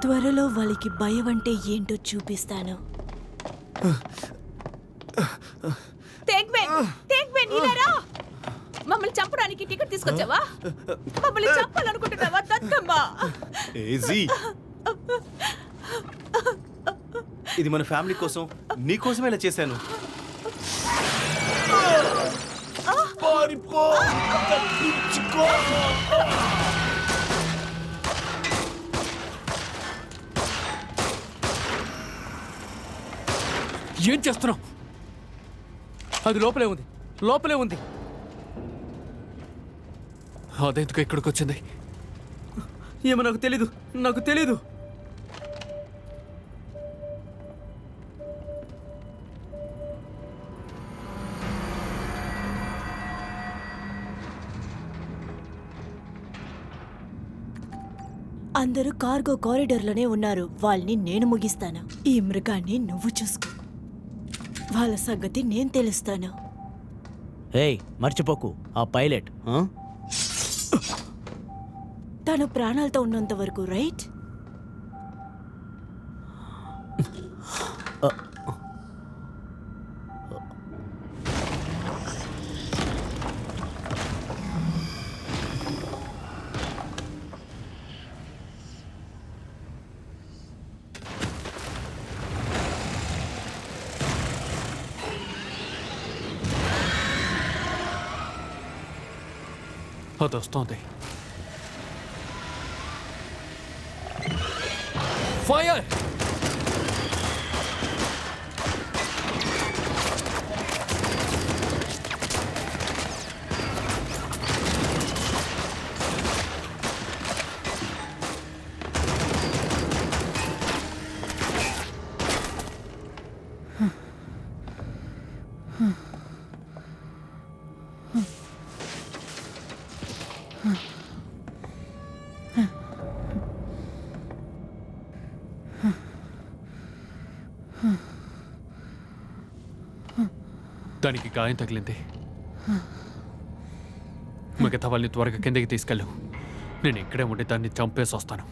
త్వరలో వాళ్ళకి భయం అంటే ఏంటో చూపిస్తాను. మమ్మల్ని చంపడానికి టికెట్ తీసుకొచ్చావా? మమ్మల్ని చంపాలనుకుంటున్నావా దత్తమ్మా? ఏజీ, ఇది మన ఫ్యామిలీ కోసం, నీ కోసమే ఇలా చేశాను. పారిపో, తప్పించుకో. ఏం చేస్తున్నావు? అది లోపలే ఉంది, లోపలే ఉంది. అదెందుకు ఇక్కడికి వచ్చింది? ఏమో నాకు తెలీదు, నాకు తెలీదు. అందరూ కార్గో కారిడార్లోనే ఉన్నారు. వాళ్ళని నేను ముగిస్తాను. ఈ మృగాన్ని నువ్వు చూసుకో. వాళ్ళ సంగతి నేను తెలుస్తాను. ఏయ్ మర్చిపోకు, ఆ పైలట్ తను ప్రాణాలతో ఉన్నంత వరకు, రైట్? అది వస్తోంది. ఫైర్! దానికి గాయం తగిలింది. మిగతా వాళ్ళని త్వరగా కిందకి తీసుకెళ్ళు. నేను ఇక్కడే ఉండి దాన్ని చంపేసి వస్తాను.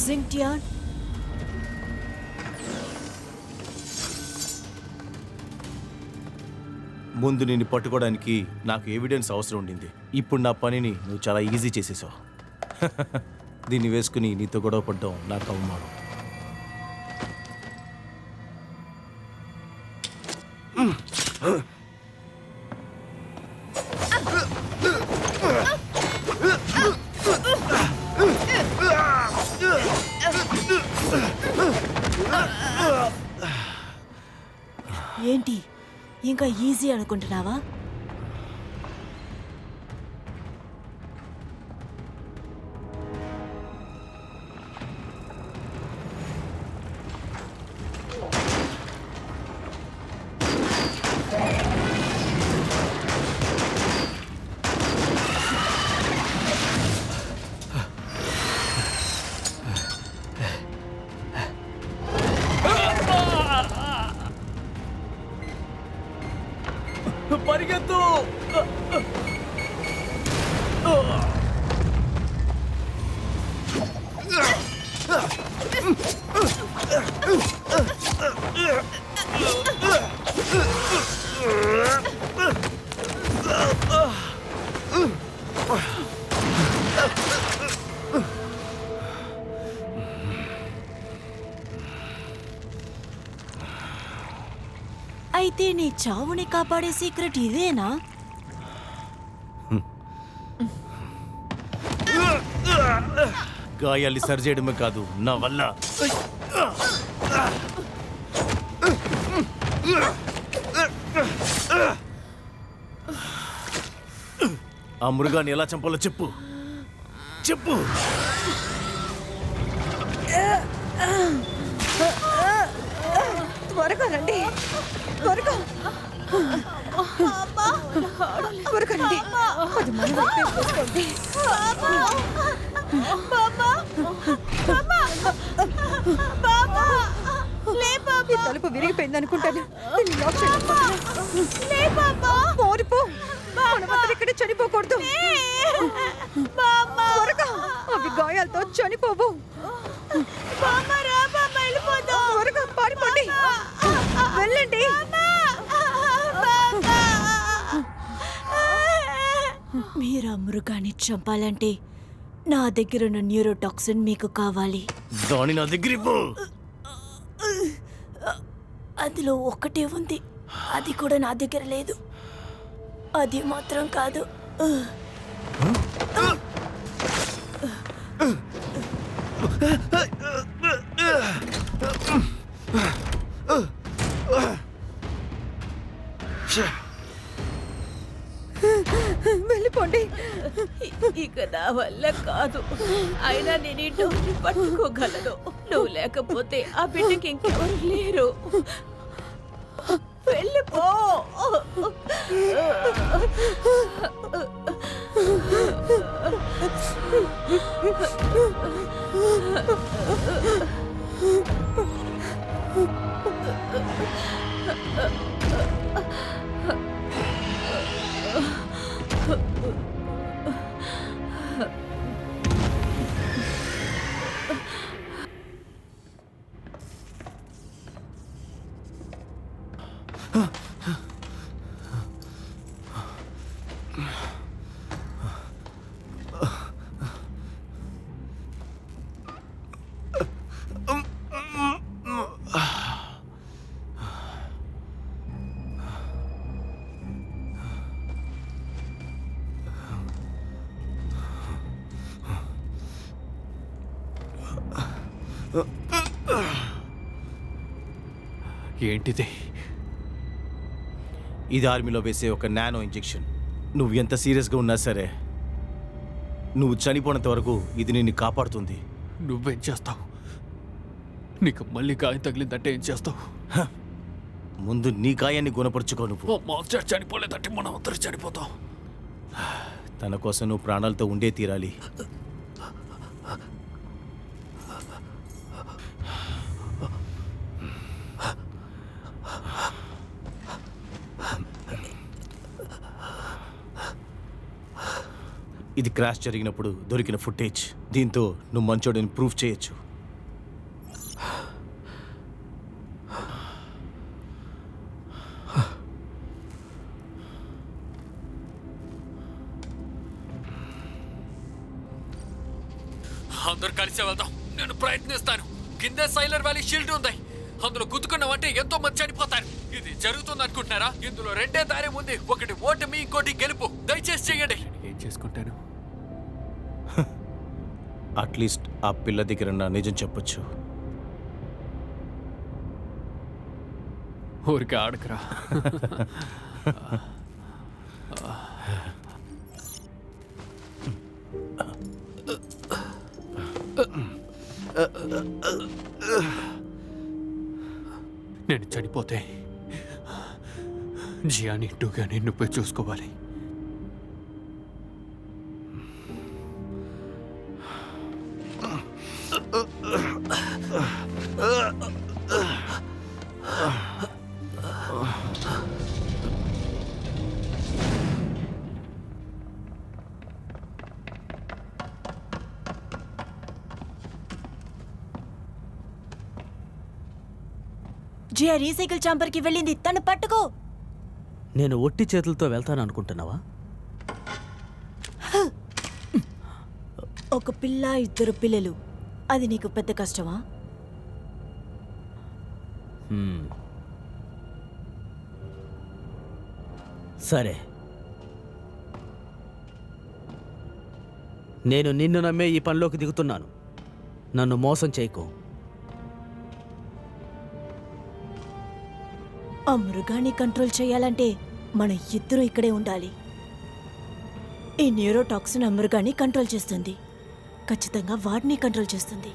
జింగ్టియాన్, ముందు నిన్ను పట్టుకోవడానికి నాకు ఎవిడెన్స్ అవసరం ఉండింది. ఇప్పుడు నా పనిని నువ్వు చాలా ఈజీ చేసేసావు. దీన్ని వేసుకుని నీతో గొడవ పడ్డం నాకు అవమానం. ఏంటి ఇంకా ఈజీ అనుకుంటున్నావా? పరిగెత్తు! అయితే నీ చావుని కాపాడే సీక్రెట్ ఇదేనా? గాయాల్ని సరిచేయడమే కాదు, నా వల్ల ఆ మృగాన్ని ఎలా చంపాలో చెప్పు చెప్పు. త్వరగా రండి, త్వరగా త్వరగా రండి. అది మన వైపే వస్తుంది. ఈ తలుపు విరిగిపోయింది అనుకుంటాను. దీన్ని లాక్ చేయలేకపోతున్నా. మనమందరం ఇక్కడ చనిపోకూడదు. త్వరగా, అవి గాయాలతో చనిపోవు. త్వరగా పారిపోండి, వెళ్ళండి. మీరు ఆ మృగాన్ని చంపాలంటే నా దగ్గరున్న న్యూరోటాక్సిన్ మీకు కావాలి. దాని నా దగ్గర ఇవ్వు. అందులో ఒక్కటే ఉంది, అది కూడా నా దగ్గర లేదు. అది మాత్రం కాదు. వెళ్ళిపోండి. ఇక నా వల్ల కాదు. అయినా నేను ఈ డోర్ని పట్టుకోగలను. నువ్వు లేకపోతే ఆ బిడ్డకి ఇంకెవరు లేరు. వెళ్ళిపో. ఏంటిది? ఇది ఆర్మీలో వేసే ఒక నానో ఇంజెక్షన్. నువ్వు ఎంత సీరియస్గా ఉన్నా సరే నువ్వు చనిపోయినంత వరకు ఇది నిన్ను కాపాడుతుంది. నువ్వేం చేస్తావు? నీకు మళ్ళీ గాయం తగిలిందంటే ఏం చేస్తావు? ముందు నీ గాయాన్ని గుణపరుచుకో. నువ్వు ఓ మాస్టర్ చనిపోలేదంటే మనం అందరూ చనిపోతాం. తన కోసం నువ్వు ప్రాణాలతో ఉండే తీరాలి. ఇది క్రాష్ జరిగినప్పుడు దొరికిన ఫుటేజ్. దీంతో నువ్వు మంచోడని ప్రూఫ్ చేయొచ్చు. అందరు కలిసే వెళ్దాం. నేను ప్రయత్నిస్తాను. కిందే సైలర్ వ్యాలీ షీల్డ్ ఉంది. అందులో గుద్దుకున్నామంటే ఎంతో మంది చనిపోతారు. ఇది జరుగుతుంది అనుకుంటున్నారా? ఇందులో రెండే దారి ఉంది. ఒకటి ఓటమి, ఇంకోటి గెలుపు. దయచేసి చెయ్యండి. ఏం చేసుకుంటాను? అట్లీస్ట్ ఆ పిల్ల దగ్గర నా నిజం చెప్పొచ్చు. ఊరికే ఆడకరా. నేను చనిపోతే జియాని టూగాని నువ్వే చూసుకోవాలి. జియా రీసైకిల్ ఛాంబర్ కి వెళ్ళింది. తను పట్టుకో. నేను ఒట్టి చేతులతో వెళ్తాను అనుకుంటున్నావా? ఒక పిల్ల, ఇద్దరు పిల్లలు. అది నీకు పెద్ద కష్టమా? సరే, నేను నిన్ను నమ్మే ఈ పనిలోకి దిగుతున్నాను. నన్ను మోసం చేయకు. ఆ మృగాన్ని కంట్రోల్ చేయాలంటే మన ఇద్దరు ఇక్కడే ఉండాలి. ఈ న్యూరోటాక్సిన్ ఆ మృగాన్ని కంట్రోల్ చేస్తుంది. ఖచ్చితంగా వాడిని కంట్రోల్ చేస్తుంది.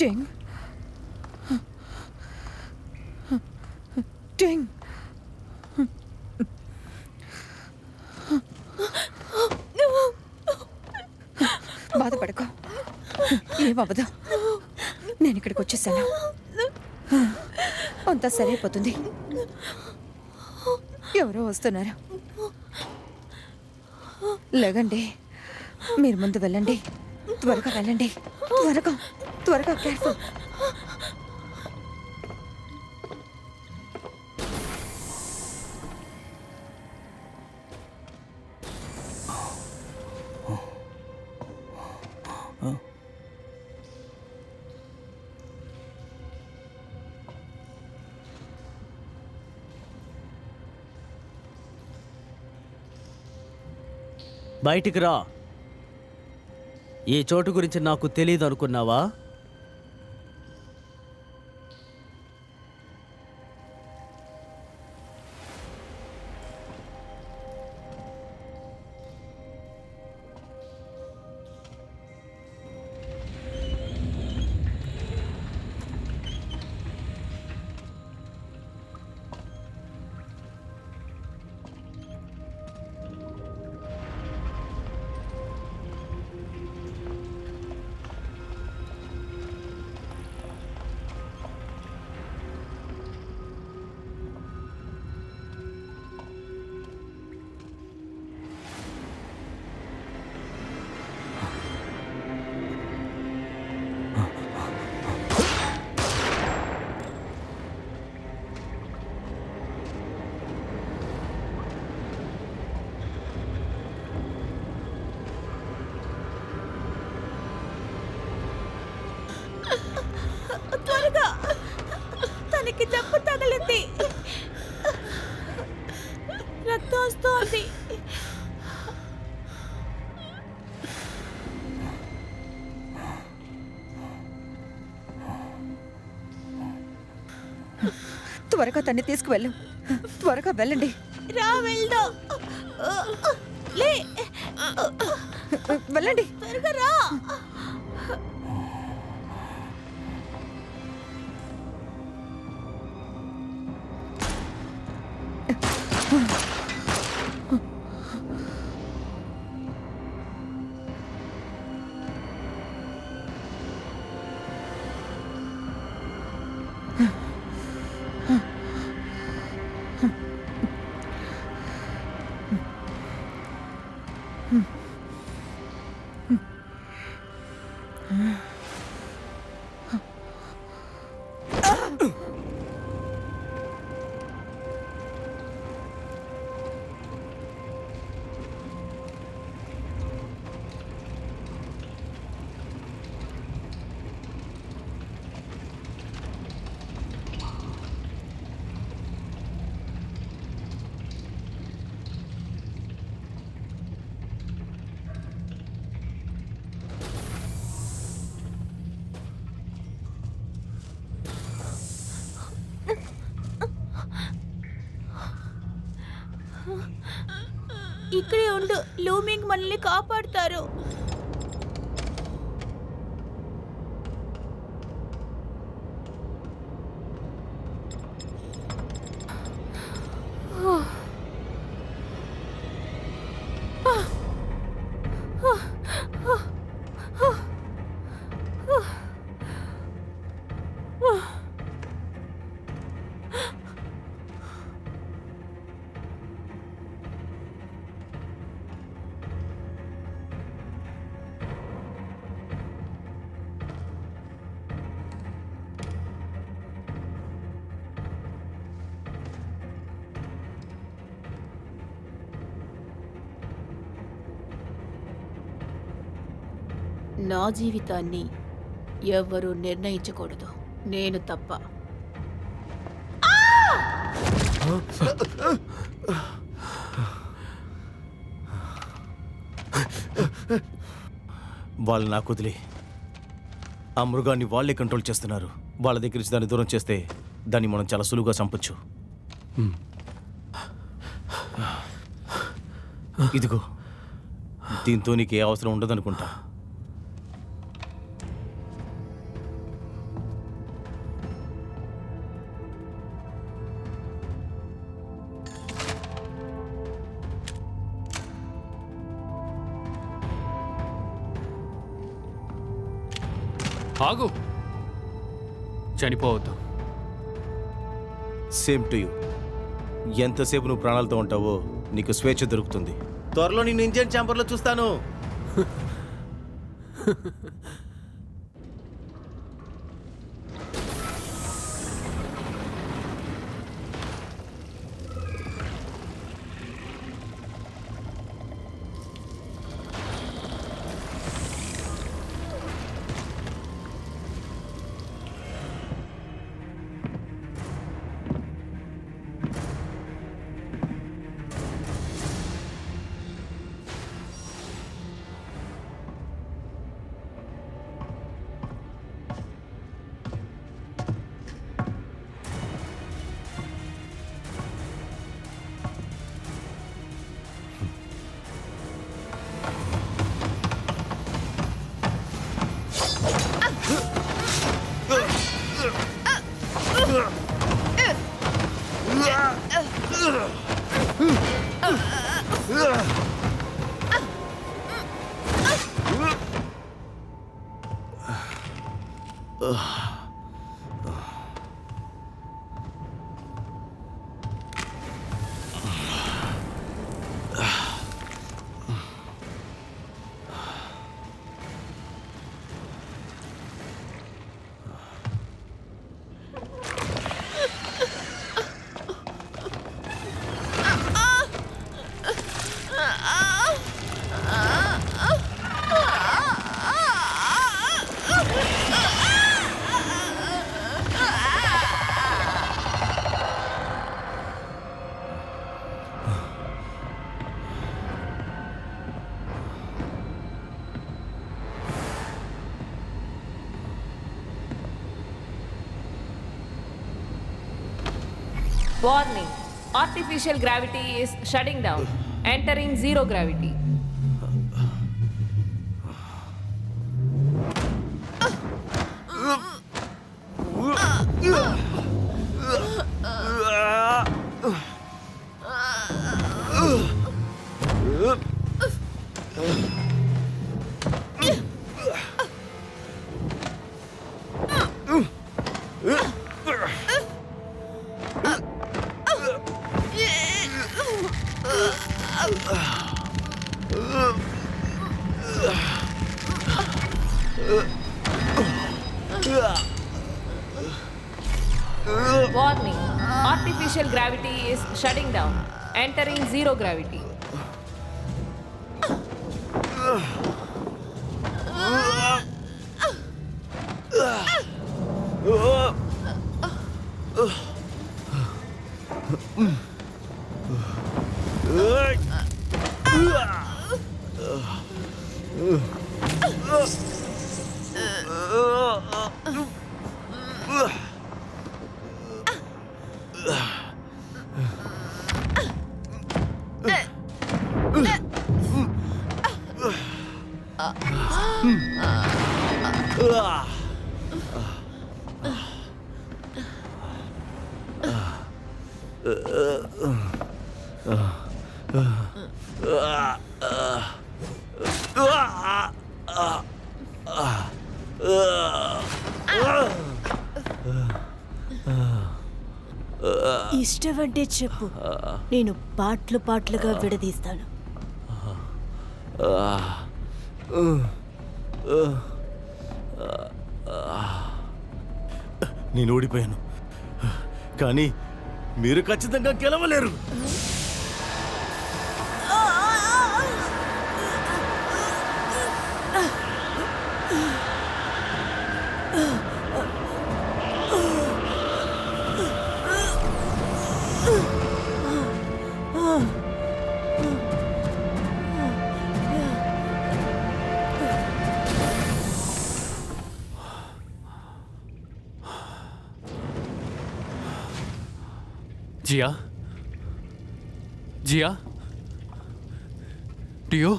టింగ్ టింగ్. బాధపడకు, ఏమవ్వదు. నేను ఇక్కడికి వచ్చేసాను. అంతా సరైపోతుంది. ఎవరో వస్తున్నారు. లేగండి, మీరు ముందు వెళ్ళండి. త్వరగా వెళ్ళండి. త్వరగా త్వరగా. కేర్ఫుల్. బయటికి రా. ఈ చోటు గురించి నాకు తెలియదు అనుకున్నావా? త్వరగా, తనకి దెబ్బ తగిలింది, రక్తం వస్తోంది. త్వరగా తన్ని తీసుకువెళ్ళు. త్వరగా వెళ్ళండి. రా వెళ్దాం. లే, వెళ్ళండి. త్వరగా రా. ఇక్కడే ఉండు, లూమింగ్ మనల్ని కాపాడుతారు. నా జీవితాన్ని ఎవ్వరూ నిర్ణయించకూడదు, నేను తప్ప. వాళ్ళు నాకు వదిలే. ఆ మృగాన్ని వాళ్ళే కంట్రోల్ చేస్తున్నారు. వాళ్ళ దగ్గర నుంచి దాన్ని దూరం చేస్తే దాన్ని మనం చాలా సులువుగా చంపొచ్చు. ఇదిగో, దీంతో నీకు ఏ అవసరం ఉండదనుకుంటా. ఆగు, చనిపోవద్దు. Same to you. ఎంతసేపు నువ్వు ప్రాణాలతో ఉంటావో నీకు స్వేచ్ఛ దొరుకుతుంది. త్వరలో నేను ఇంజిన్ ఛాంబర్లో చూస్తాను. Warning. Artificial gravity is shutting down. Entering zero gravity. Warning. Artificial gravity is shutting down. Entering zero gravity. ఇష్టం అంటే చెప్పు, నేను పాటలు పాటలుగా విడదీస్తాను. నేను ఓడిపోయాను, కానీ మీరు ఖచ్చితంగా గెలవలేరు. జియా, జియా, డియో,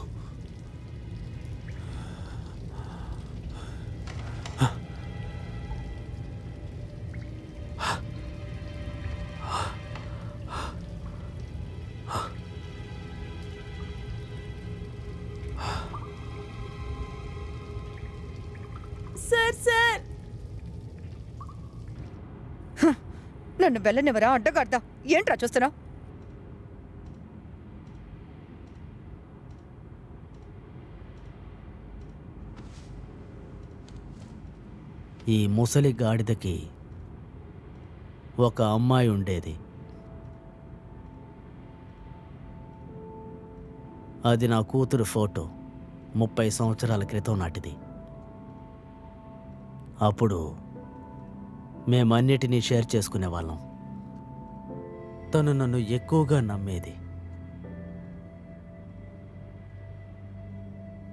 సార్ నన్ను వెళ్ళనివరా అడ్డగాడ్దా? ఏంట్రా చూస్తున్నావు? ఈ ముసలి గాడిదకి ఒక అమ్మాయి ఉండేది. అది నా కూతురు ఫోటో, 30 సంవత్సరాల క్రితం నాటిది. అప్పుడు మేమన్నిటినీ షేర్ చేసుకునేవాళ్ళం. తను నన్ను ఎక్కువగా నమ్మేది.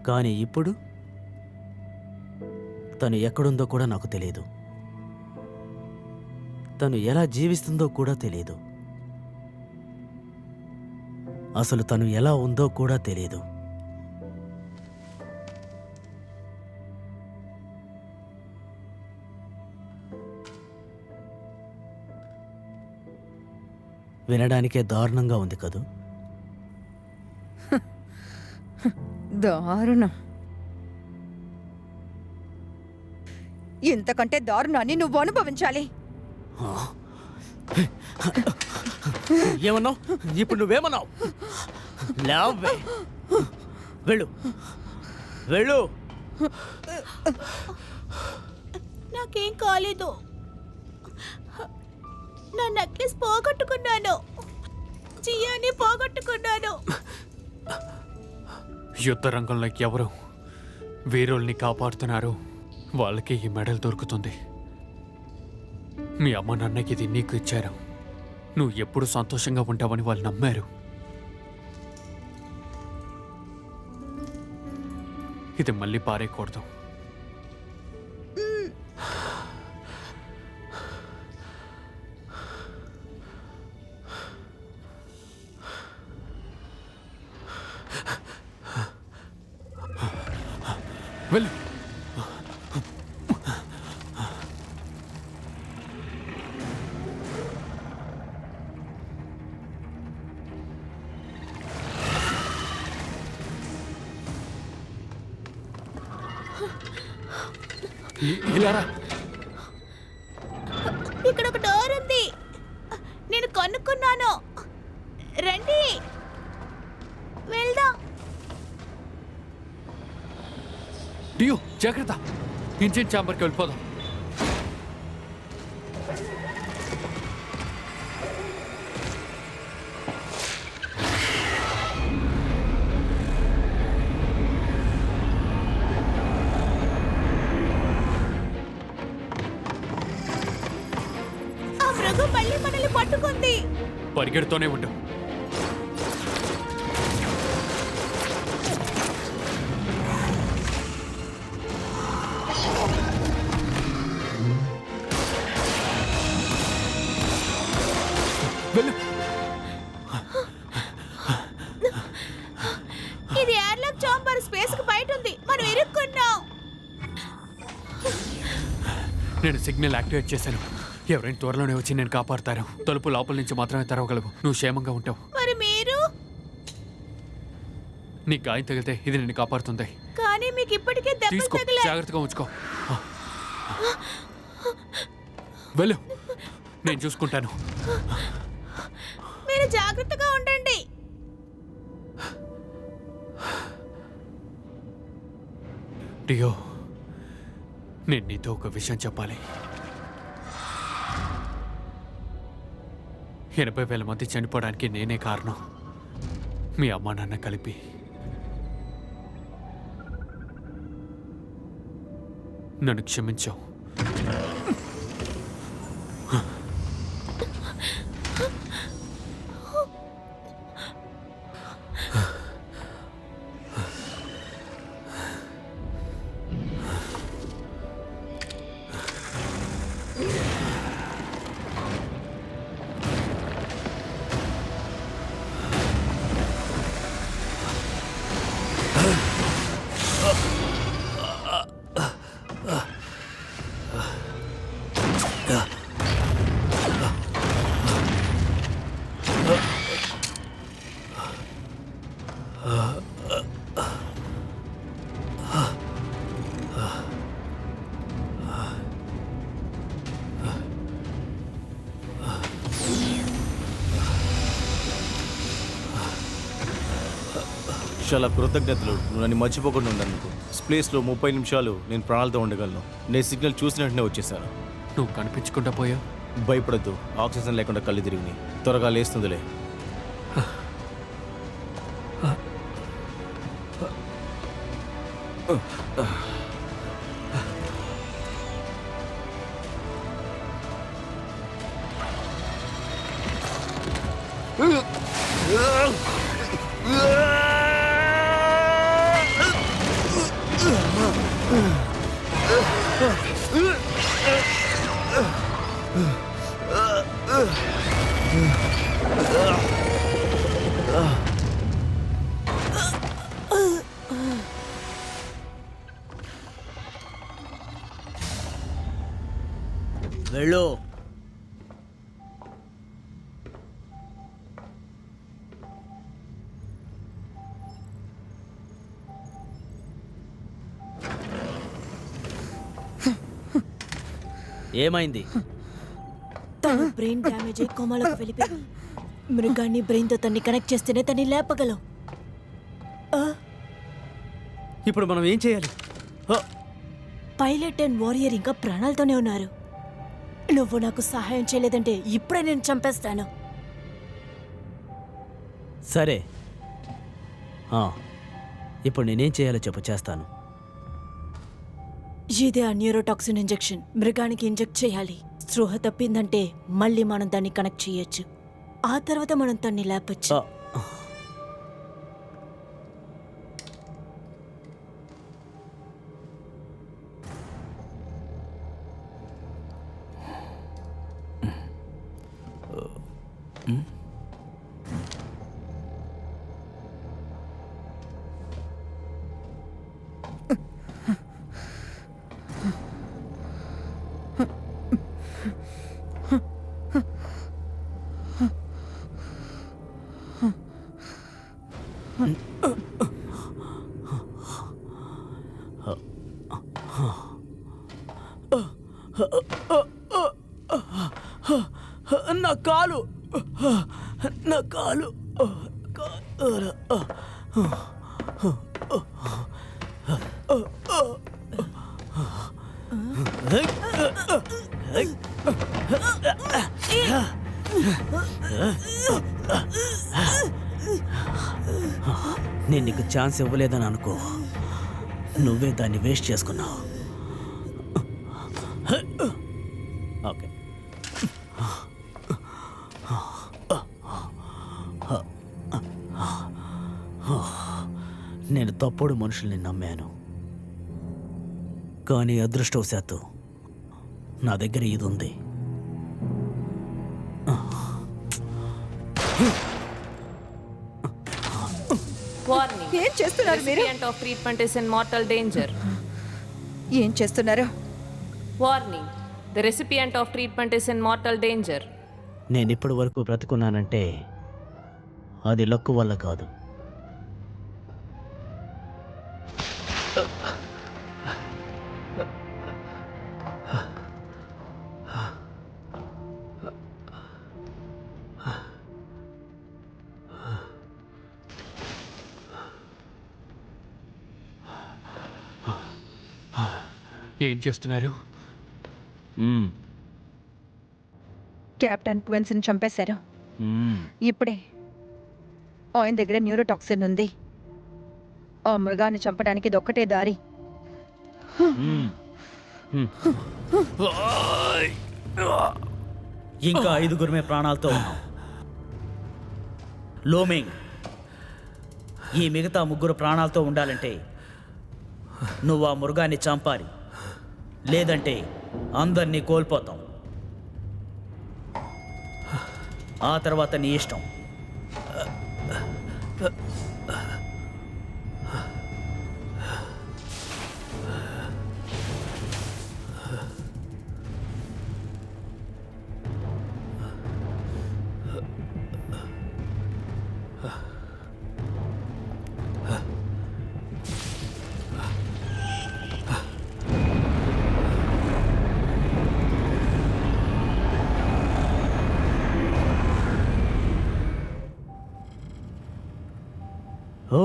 కానీ ఇప్పుడు తను ఎక్కడుందో కూడా నాకు తెలియదు. తను ఎలా జీవిస్తుందో కూడా తెలియదు. అసలు తను ఎలా ఉందో కూడా తెలియదు. వినడానికే దారుణంగా ఉంది కదూ? దారుణం. ఇంతకంటే దారుణాన్ని నువ్వు అనుభవించాలి. ఏమన్నావు? ఇప్పుడు నువ్వేమన్నావు? లేవే, వెళ్ళు వెళ్ళు. నాకేం కాలేదు. నా నెక్లెస్ పోగొట్టుకున్నాను. జియాని పోగొట్టుకున్నాను. యుద్ధ రంగంలో ఎవరు వీరుల్ని కాపాడుతున్నారు వాళ్ళకి ఈ మెడల్ దొరుకుతుంది. మీ అమ్మ నాన్నకి ఇది నీకు ఇచ్చారు. నువ్వు ఎప్పుడు సంతోషంగా ఉంటావని వాళ్ళు నమ్మారు. ఇది మళ్ళీ పారేయకూడదు. వెళ్ళు. ఇలారా. ఇక్కడ ఒక డోర్ ఉంది. నేను కనుక్కున్నాను. రండి వెళ్దాం. డియో జాగ్రత్త. ఇంజిన్ ఛాంబర్కి వెళ్ళిపోదాం. ఆ మృగం మళ్ళీ మనల్ని పట్టుకుంది. పరిగెడుతూనే ఉండు. వెళ్ళు. ఇది ఎయిర్లాక్ చాంబర్. స్పేస్ కి బయట ఉంది. మనం ఇరుక్కున్నాం. నేను సిగ్నల్ యాక్టివేట్ చేశాను. ఎవరైనా త్వరలోనే వచ్చి నేను కాపాడతారు. తలుపు లోపల నుంచి మాత్రమే తెరవగలవు. నువ్వు క్షేమంగా ఉంటావు. మరి మీరు? నీ గాయం తగిలితే ఇది నిన్ను కాపాడుతుంది. కానీ మీకు ఇప్పటికే దెబ్బలు తీసుకో, తగిలాయి. జాగ్రత్తగా ఉంచుకో. వెళ్ళు, నేను చూసుకుంటాను. మీరు జాగ్రత్తగా ఉండండి. డియో, నేను నీతో ఒక విషయం చెప్పాలి. 80,000 మంది చనిపోవడానికి నేనే కారణం. మీ అమ్మా నాన్న కలిపి. నన్ను క్షమించావు. చాలా కృతజ్ఞతలు. నువ్వు నన్ను మర్చిపోకుండా ఉన్నందుకు. స్ప్లేస్లో 30 నిమిషాలు నేను ప్రాణాలతో ఉండగలను. నేను సిగ్నల్ చూసిన వెంటనే వచ్చేసాను. నువ్వు కనిపించకుండా పోయావు. భయపడద్దు. ఆక్సిజన్ లేకుండా కళ్ళు తిరిగి త్వరగా లేస్తుందిలే. వెళ్ళు. ఏమైంది? తను బ్రెయిన్ డ్యామేజ్ అయి కోమాలోకి వెళ్ళిపోయింది. మృగాన్ని బ్రెయిన్తో తన్ని కనెక్ట్ చేస్తేనే తన్ని లేపగలం. ఇప్పుడు మనం ఏం చేయాలి? పైలట్ అండ్ వారియర్ ఇంకా ప్రాణాలతోనే ఉన్నారు. నువ్వు నాకు సహాయం చేయలేదంటే ఇప్పుడే నేను చంపేస్తాను. సరే, ఇప్పుడు నేనేం చేయాలో చెప్పు, చేస్తాను. ఇదే ఆ న్యూరోటాక్సిన్ ఇంజెక్షన్ మృగానికి ఇంజెక్ట్ చేయాలి. స్పృహ తప్పిందంటే మళ్ళీ మనం దాన్ని కనెక్ట్ చేయొచ్చు. ఆ తర్వాత మనం తన్ని లేపొచ్చు. నా కాలు, నా కాలు. నేను నీకు ఛాన్స్ ఇవ్వలేదని అనుకో, నువ్వే దాన్ని వేస్ట్ చేసుకున్నావు. ఓకే, నేను తప్పుడు మనుషుల్ని నమ్మాను, కానీ అదృష్టవశాత్తు నా దగ్గర ఇది ఉంది. Warning. ఏం చేస్తున్నారు మీరు? Recipient of treatment is in mortal danger. ఏం చేస్తున్నారు? Warning. The recipient of treatment is in mortal danger. నేను ఇప్పటి వరకు బ్రతుకున్నానంటే అది లక్కు వల్ల కాదు. ఏం చేస్తున్నారు? కెప్టెన్ క్వెన్స్ని చంపేశారు. ఇప్పుడే ఆయన దగ్గర న్యూరోటాక్సిన్ ఉంది. ఆ మృగాన్ని చంపడానికి ఇది ఒక్కటే దారి. ఇంకా 5గురమే ప్రాణాలతో ఉన్నాం. లోమింగ్, ఈ మిగతా 3 ప్రాణాలతో ఉండాలంటే నువ్వు ఆ మృగాన్ని చంపాలి, లేదంటే అందరినీ కోల్పోతాం. ఆ తర్వాత నీ ఇష్టం. ఓ,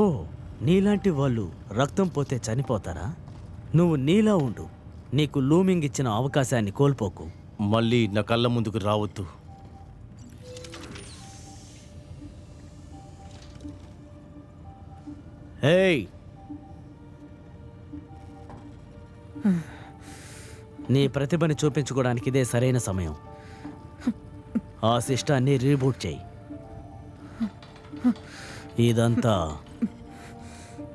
నీలాంటి వాళ్ళు రక్తం పోతే చనిపోతారా? నువ్వు నీలా ఉండు, నీకు లూమింగ్ ఇచ్చిన అవకాశాన్ని కోల్పోకు. మళ్ళీ నా కళ్ళ ముందుకు రావద్దు. ఏయ్, నీ ప్రతిభని చూపించుకోవడానికి ఇదే సరైన సమయం. ఆ సిస్టాన్ని రీబూట్ చేయి. ఇదంతా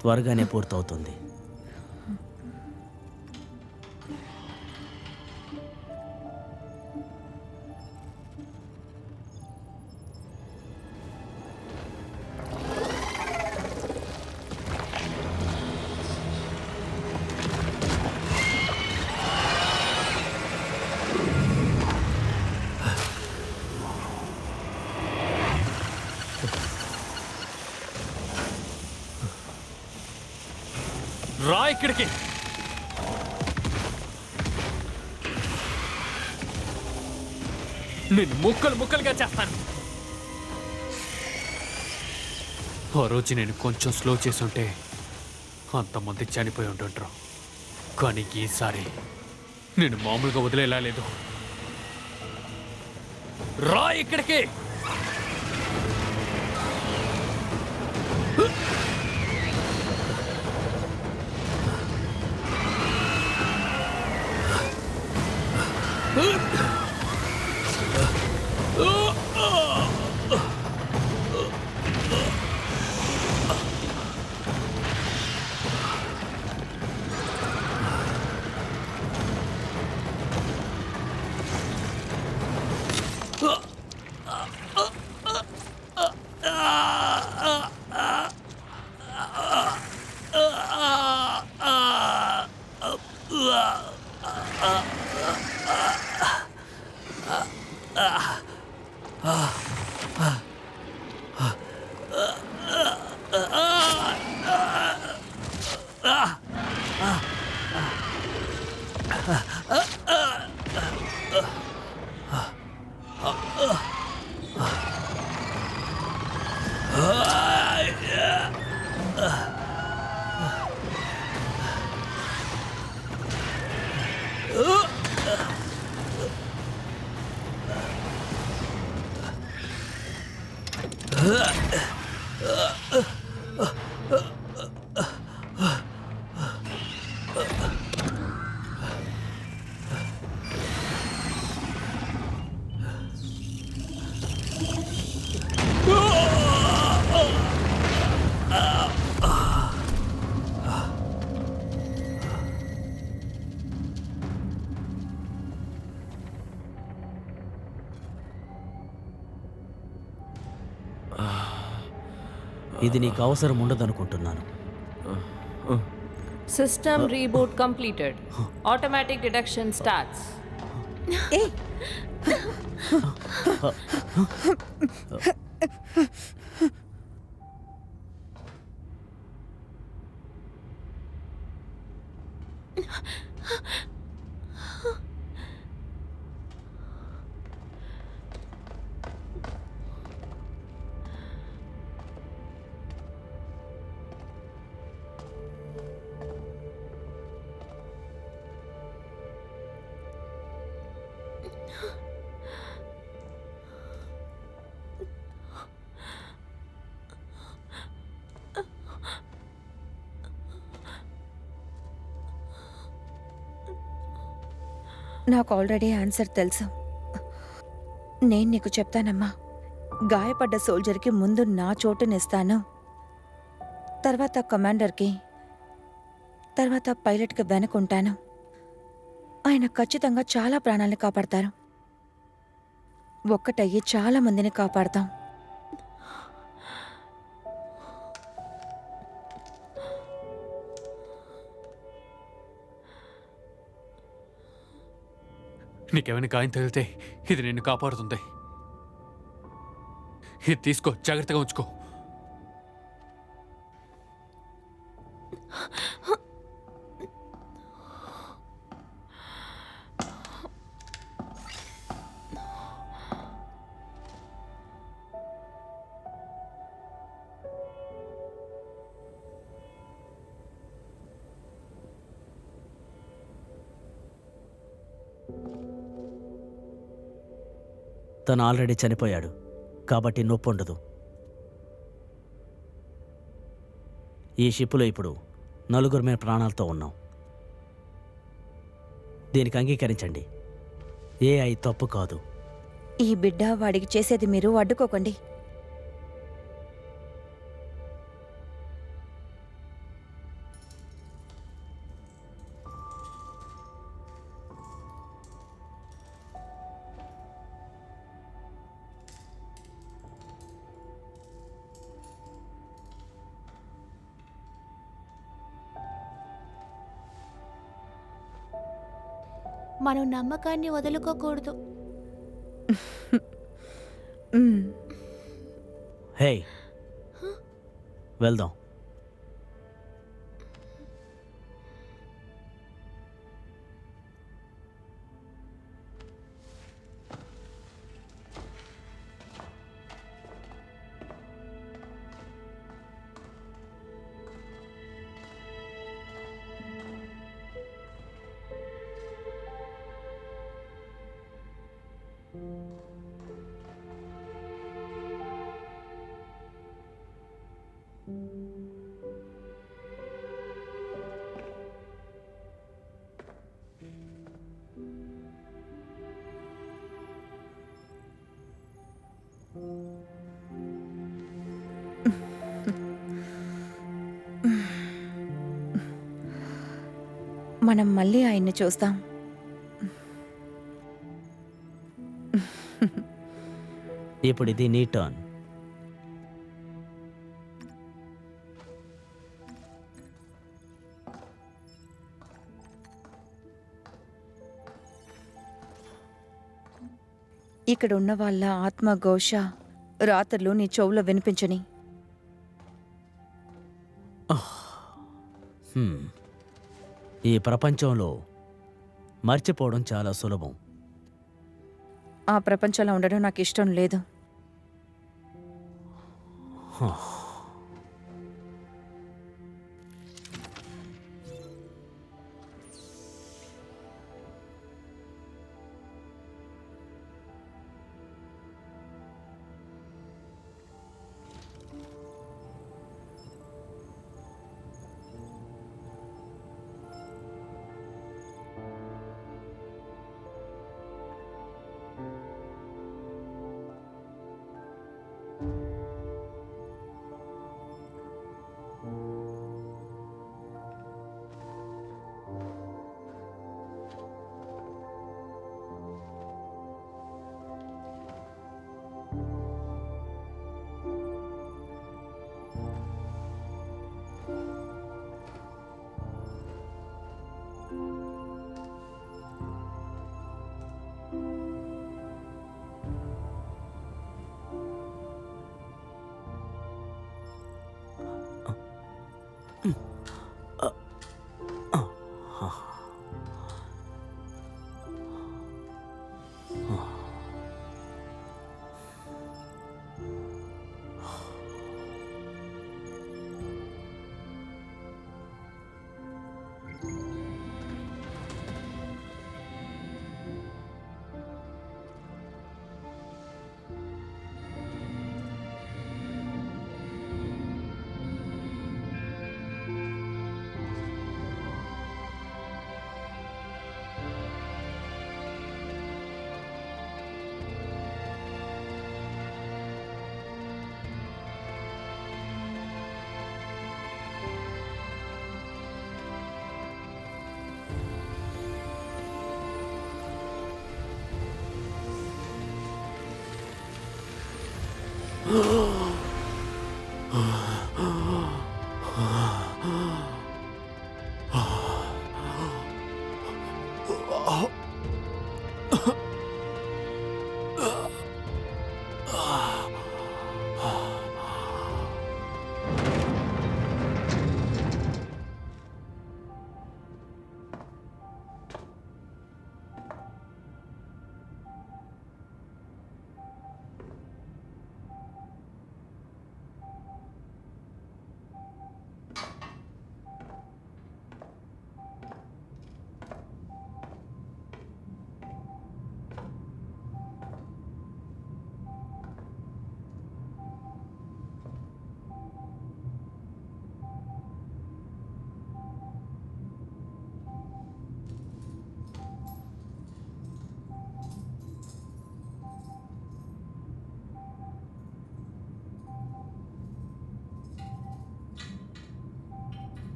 త్వరగానే పూర్తవుతుంది. రా ఇక్కడికి. నేను ముక్కలు ముక్కలుగా చేస్తాను. ఆ రోజు నేను కొంచెం స్లో చేసుంటే అంతమంది చనిపోయి ఉంటుంటారు. కానీ ఈసారి నేను మామూలుగా వదిలేలా లేదు. రా ఇక్కడికి. ఇది నీకు అవసరం ఉండదనుకుంటున్నాను. System reboot completed. Automatic deduction starts. ఏ నాకు ఆల్రెడీ ఆన్సర్ తెలుసు. నేను నీకు చెప్తానమ్మా. గాయపడ్డ సోల్జర్కి ముందు నా చోటునిస్తాను, తర్వాత కమాండర్కి, తర్వాత పైలట్కి వెనుకుంటాను. ఆయన ఖచ్చితంగా చాలా ప్రాణాలను కాపాడతారు. ఒక్కటయ్యి చాలా మందిని కాపాడతాం. నీకేమైనా గాయం తగిలితే ఇది నిన్ను కాపాడుతుంది. ఇది తీసుకో, జాగ్రత్తగా ఉంచుకో. తను ఆల్రెడీ చనిపోయాడు కాబట్టి నొప్పి ఉండదు. ఈ షిప్పులో ఇప్పుడు 4 ప్రాణాలతో ఉన్నాం. దీనికి అంగీకరించండి. AI తప్పు కాదు. ఈ బిడ్డ వాడికి చేసేది మీరు అడ్డుకోకండి. మనం నమ్మకాన్ని వదులుకోకూడదు. హే, వెళ్దాం. మనం మళ్ళీ ఆయన్ని చూస్తాం. ఇప్పుడు ఇది నీ టర్న్. ఇక్కడ ఉన్న వాళ్ళ ఆత్మఘోష రాత్రులు నీ చెవులో వినిపించని. ఈ ప్రపంచంలో మర్చిపోవడం చాలా సులభం. ఆ ప్రపంచంలో ఉండడం నాకు ఇష్టం లేదు.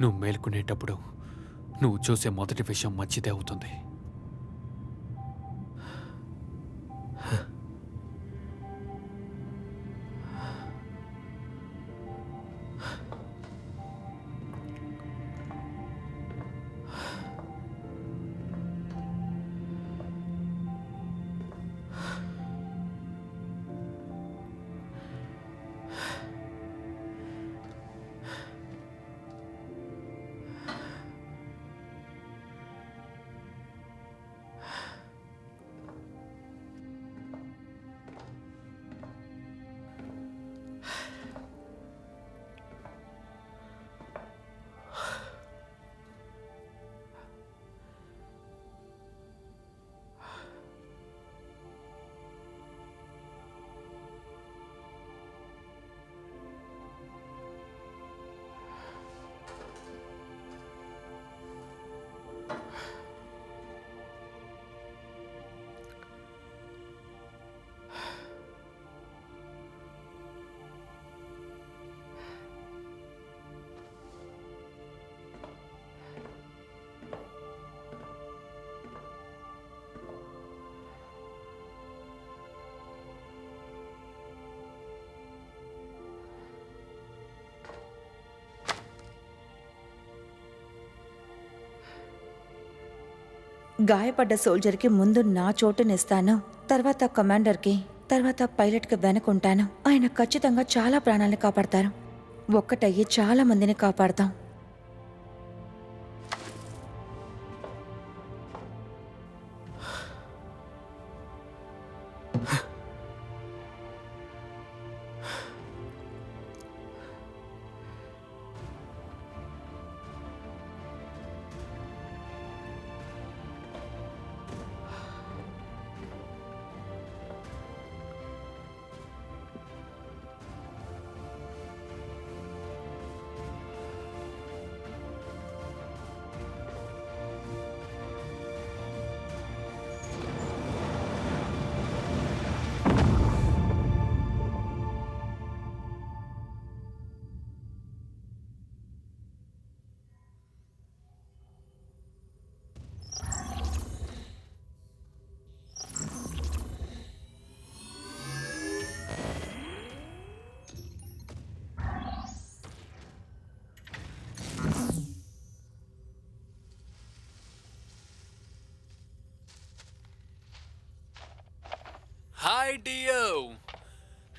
నువ్వు మేల్కొనేటప్పుడు నువ్వు చూసే మొదటి విషయం మంచిదే అవుతుంది. గాయపడ్డ సోల్జర్కి ముందు నా చోటునిస్తాను, తర్వాత కమాండర్కి, తర్వాత పైలట్కి వెనుకుంటాను. ఆయన ఖచ్చితంగా చాలా ప్రాణాలను కాపాడతారు. ఒక్కటయ్యి చాలా మందిని కాపాడతాం. హాయ్ డియో.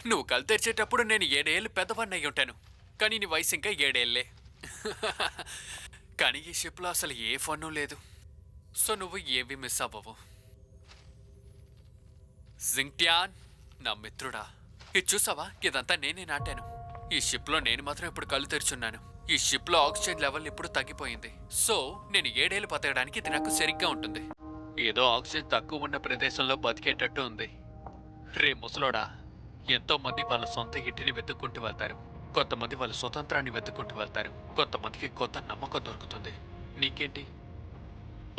నువ్వు కళ్ళు తెరిచేటప్పుడు నేను 7 ఏళ్ళు పెద్దవాడిని అయి ఉంటాను, కానీ నీ వయసు ఇంకా 7 ఏళ్ళే. కానీ ఈ షిప్లో అసలు ఏ ఫన్ను లేదు, సో నువ్వు ఏవి మిస్ అవ్వవు. జింగ్టియాన్ నా మిత్రుడా, ఇది చూసావా? ఇదంతా నేనే నాటాను. ఈ షిప్లో నేను మాత్రం ఇప్పుడు కళ్ళు తెరుచున్నాను. ఈ షిప్లో ఆక్సిజన్ లెవెల్ ఇప్పుడు తగ్గిపోయింది, సో నేను 7 ఏళ్ళు బతకడానికి ఇది నాకు సరిగ్గా ఉంటుంది. ఏదో ఆక్సిజన్ తక్కువ ఉన్న ప్రదేశంలో బతికేటట్టు ఉంది. రే ముసలోడా, ఎంతో మంది వాళ్ళ సొంత ఇంటిని వెతుక్కుంటూ వెళ్తారు, కొంతమంది వాళ్ళ స్వతంత్రాన్ని వెతుక్కుంటూ వెళ్తారు, కొంతమందికి కొత్త నమ్మకం దొరుకుతుంది. నీకేంటి?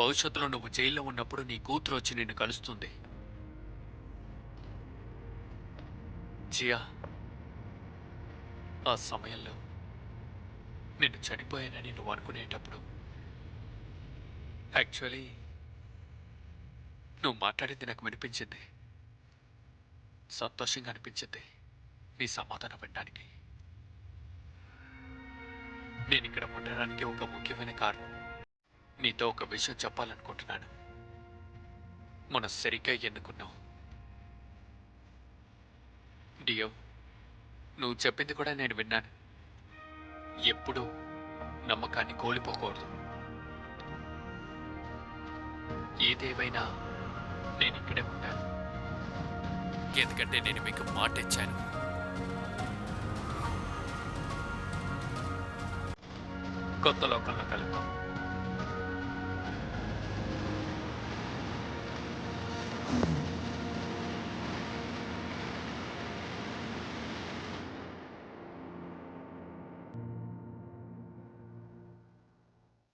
భవిష్యత్తులో నువ్వు జైల్లో ఉన్నప్పుడు నీ కూతురు వచ్చి నిన్ను కలుస్తుంది. జియా, ఆ సమయంలో నిన్ను చనిపోయానని నువ్వు అనుకునేటప్పుడు యాక్చువల్లీ నువ్వు మాట్లాడింది నాకు వినిపించింది. సంతోషంగా అనిపించింది నీ సమాధానం వినడానికి. నేను ఇక్కడ ఉండడానికి ఒక ముఖ్యమైన కారణం. నీతో ఒక విషయం చెప్పాలనుకుంటున్నాను. మనం సరిగ్గా ఎన్నుకున్నావు డియో. నువ్వు చెప్పింది కూడా నేను విన్నాను. ఎప్పుడూ నమ్మకాన్ని కోల్పోకూడదు. ఏదేమైనా నేను ఇక్కడే ఉంటాను, ఎందుకంటే నేను మీకు మాట ఇచ్చాను. కొత్త లోకంలో కలుద్దాం.